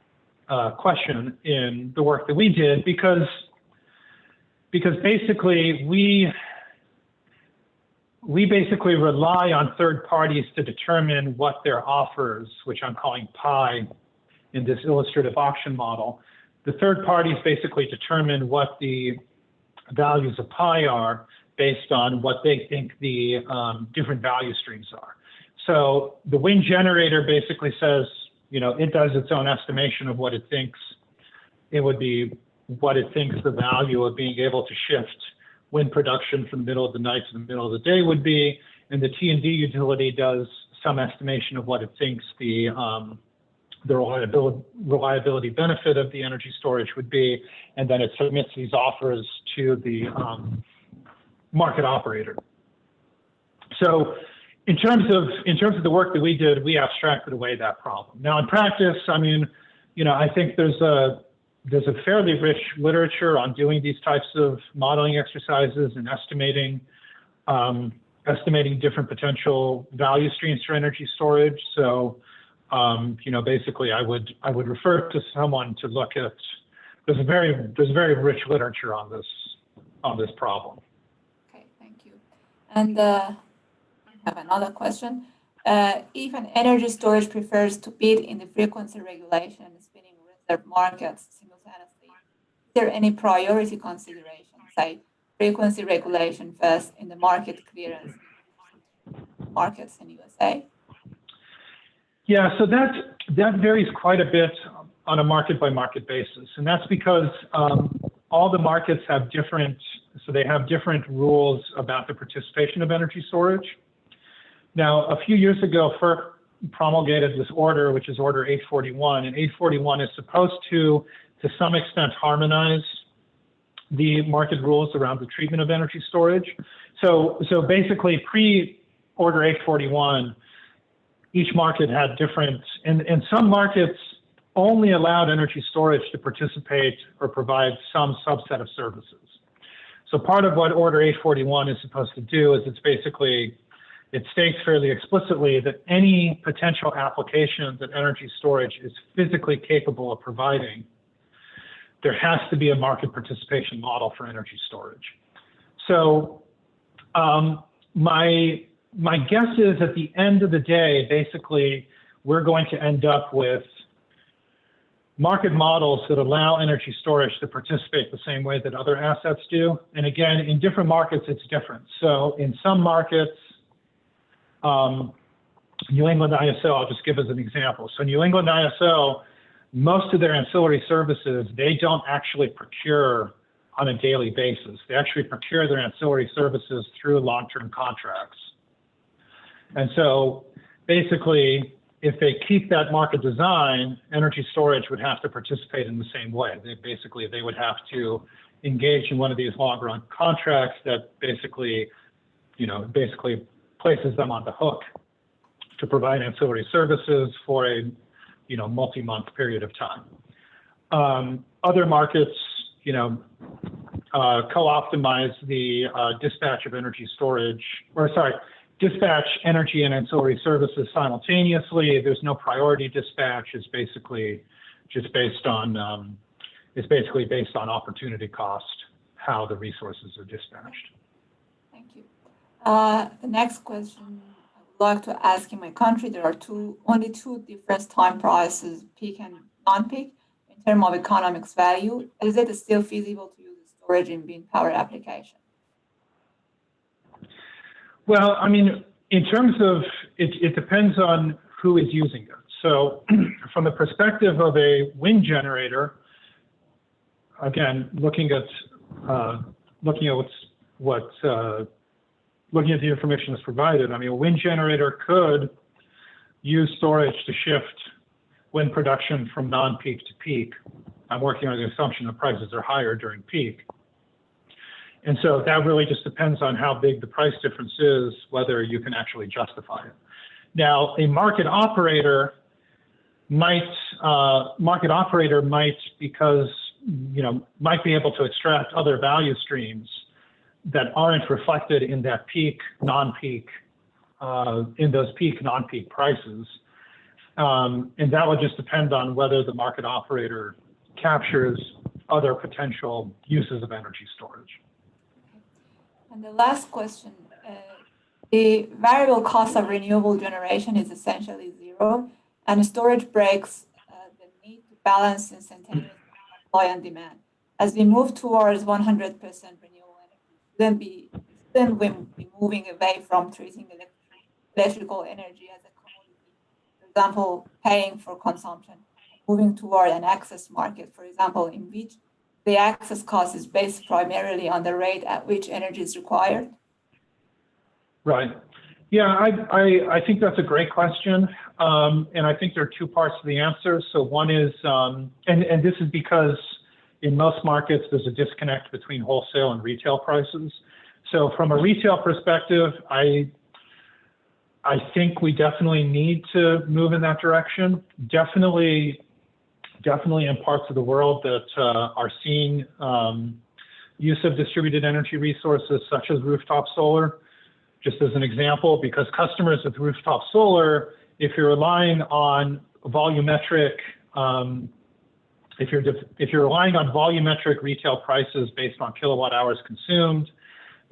question in the work that we did because basically we basically rely on third parties to determine what their offers, which I'm calling pi in this illustrative auction model. The third parties basically determine what the values of pi are based on what they think the different value streams are. So the wind generator basically says, it does its own estimation of what it thinks it would be, what it thinks the value of being able to shift wind production from the middle of the night to the middle of the day would be, and the T&D utility does some estimation of what it thinks the reliability benefit of the energy storage would be, and then it submits these offers to the market operator. So in terms of the work that we did, we abstracted away that problem. Now in practice, I think there's a fairly rich literature on doing these types of modeling exercises and estimating different potential value streams for energy storage. So basically I would refer to someone to look at. There's a very rich literature on this problem. Okay, thank you. And I have another question. If an energy storage prefers to bid in the frequency regulation and spinning reserve markets simultaneously, is there any priority consideration, say frequency regulation first in the market clearance markets in USA? Yeah, so that varies quite a bit on a market by market basis, and that's because all the markets have different rules about the participation of energy storage. Now, a few years ago, FERC promulgated this order, which is Order 841, and 841 is supposed to some extent, harmonize the market rules around the treatment of energy storage. So basically, pre-Order 841, each market had different, and some markets only allowed energy storage to participate or provide some subset of services. So part of what Order 841 is supposed to do is it states fairly explicitly that any potential application that energy storage is physically capable of providing, there has to be a market participation model for energy storage. So my guess is at the end of the day, basically, we're going to end up with market models that allow energy storage to participate the same way that other assets do. And again, in different markets, it's different. So in some markets, New England ISO, I'll just give as an example. So New England ISO, most of their ancillary services, they don't actually procure on a daily basis. They actually procure their ancillary services through long-term contracts. And so basically, if they keep that market design, energy storage would have to participate in the same way. They would have to engage in one of these long-run contracts that basically places them on the hook to provide ancillary services for a multi-month period of time. Other markets, co-optimize the dispatch of energy storage, dispatch energy and ancillary services simultaneously. There's no priority dispatch. It's basically just based on is basically based on opportunity cost, how the resources are dispatched. Thank you. The next question I would like to ask: in my country, there are only two different time prices, peak and non-peak, in terms of economics value. Is it still feasible to use storage in wind power application? Well, I mean, in terms of, it depends on who is using it. So from the perspective of a wind generator, again, looking at the information that's provided, I mean, a wind generator could use storage to shift wind production from non-peak to peak. I'm working on the assumption that prices are higher during peak. And so that really just depends on how big the price difference is, whether you can actually justify it. Now, a market operator might, because, might be able to extract other value streams that aren't reflected in that peak, non-peak, in those peak, non-peak prices. And that would just depend on whether the market operator captures other potential uses of energy storage. And the last question, the variable cost of renewable generation is essentially zero, and storage breaks the need to balance instantaneous supply and demand. As we move towards 100% renewable energy, then we'll be moving away from treating electrical energy as a commodity, for example, paying for consumption, moving toward an access market, for example, in which the access cost is based primarily on the rate at which energy is required? Right. Yeah, I think that's a great question. And I think there are two parts to the answer. So one is, and this is because in most markets, there's a disconnect between wholesale and retail prices. So from a retail perspective, I think we definitely need to move in that direction. Definitely in parts of the world that are seeing use of distributed energy resources such as rooftop solar. Just as an example, because customers with rooftop solar, if you're relying on volumetric, retail prices based on kilowatt hours consumed,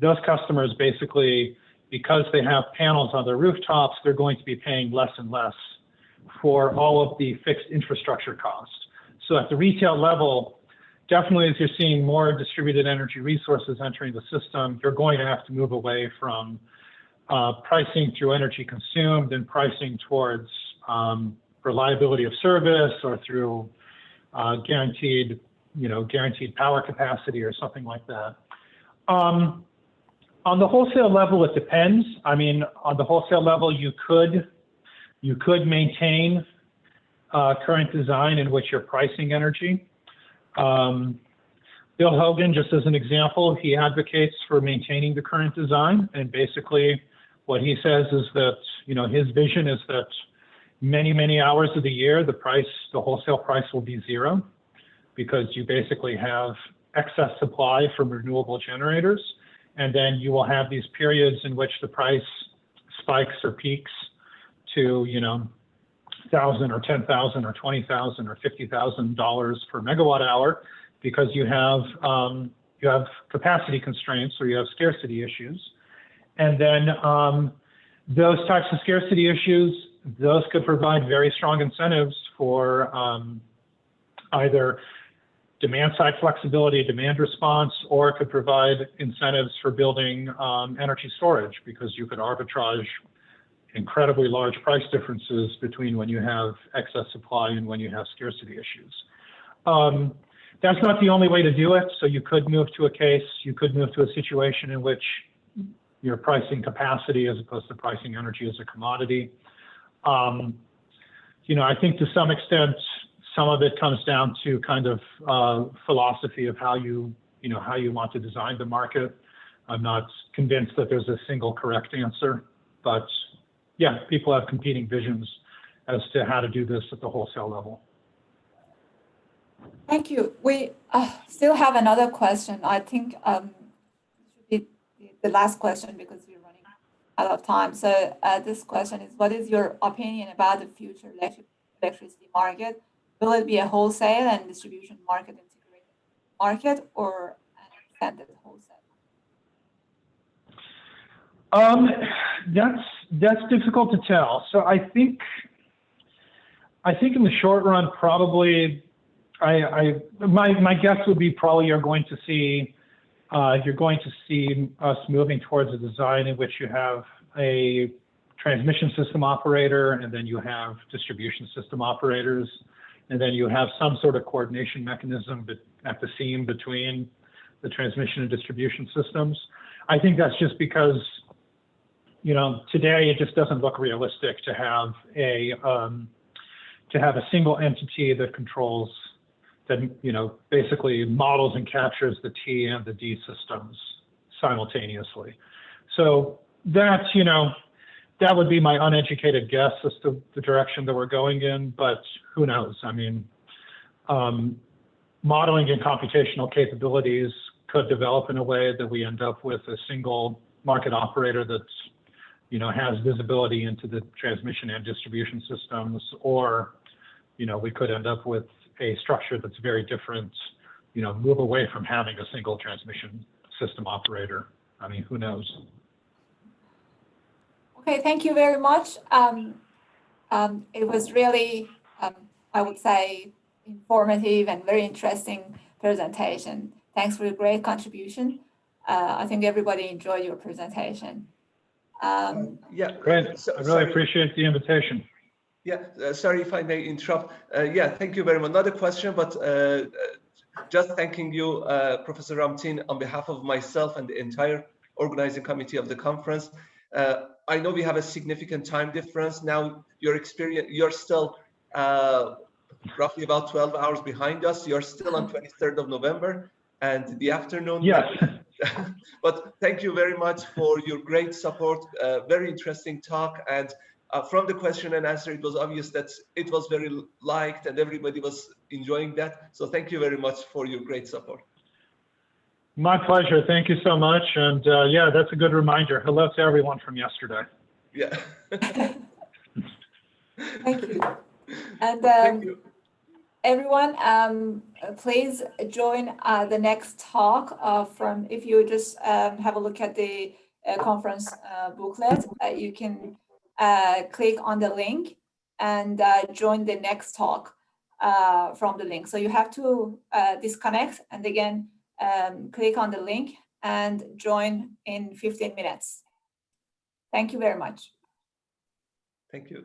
those customers basically, because they have panels on their rooftops, they're going to be paying less and less for all of the fixed infrastructure costs. So at the retail level, definitely as you're seeing more distributed energy resources entering the system, you're going to have to move away from pricing through energy consumed and pricing towards reliability of service or through guaranteed power capacity or something like that. On the wholesale level, it depends. I mean, on the wholesale level, you could maintain current design in which you're pricing energy. Bill Hogan, just as an example, he advocates for maintaining the current design, and basically what he says is that, his vision is that many hours of the year, the wholesale price will be zero, because you basically have excess supply from renewable generators, and then you will have these periods in which the price spikes or peaks to, $1,000 or $10,000 or $20,000 or $50,000 per megawatt hour, because you have capacity constraints or you have scarcity issues. And then those types of scarcity issues, those could provide very strong incentives for either demand side flexibility, demand response, or it could provide incentives for building energy storage, because you could arbitrage incredibly large price differences between when you have excess supply and when you have scarcity issues. That's not the only way to do it. So you could move to a situation in which you're pricing capacity as opposed to pricing energy as a commodity. I think to some extent, some of it comes down to kind of philosophy of how you want to design the market. I'm not convinced that there's a single correct answer, but yeah, people have competing visions as to how to do this at the wholesale level. Thank you. We still have another question. I think it should be the last question because we're running out of time. So this question is, what is your opinion about the future electricity market? Will it be a wholesale and distribution market integrated market or an extended wholesale? That's difficult to tell. So I think in the short run, probably, my guess would be probably you're going to see us moving towards a design in which you have a transmission system operator, and then you have distribution system operators, and then you have some sort of coordination mechanism at the seam between the transmission and distribution systems. I think that's just because, today it just doesn't look realistic to have a single entity that controls, that basically models and captures the T and the D systems simultaneously. So that that would be my uneducated guess as to the direction that we're going in, but who knows? I mean, modeling and computational capabilities could develop in a way that we end up with a single market operator that's, has visibility into the transmission and distribution systems, or, we could end up with a structure that's very different, move away from having a single transmission system operator. I mean, who knows? Okay, thank you very much. It was really, I would say, informative and very interesting presentation. Thanks for your great contribution. I think everybody enjoyed your presentation. Yeah, great. I really appreciate the invitation. Yeah, sorry if I may interrupt. Yeah, thank you very much. Not a question, but just thanking you, Professor Ramtin, on behalf of myself and the entire organizing committee of the conference. I know we have a significant time difference. Now, you're still roughly about 12 hours behind us. You're still on 23rd of November and the afternoon. Yes. But thank you very much for your great support. Very interesting talk. And from the question and answer, it was obvious that it was very liked and everybody was enjoying that. So thank you very much for your great support. My pleasure. Thank you so much. And yeah, that's a good reminder. Hello to everyone from yesterday. Yeah. Thank you. And thank you. Everyone, please join the next talk from, if you just have a look at the conference booklet, you can click on the link and join the next talk from the link. So you have to disconnect and again, click on the link and join in 15 minutes. Thank you very much. Thank you.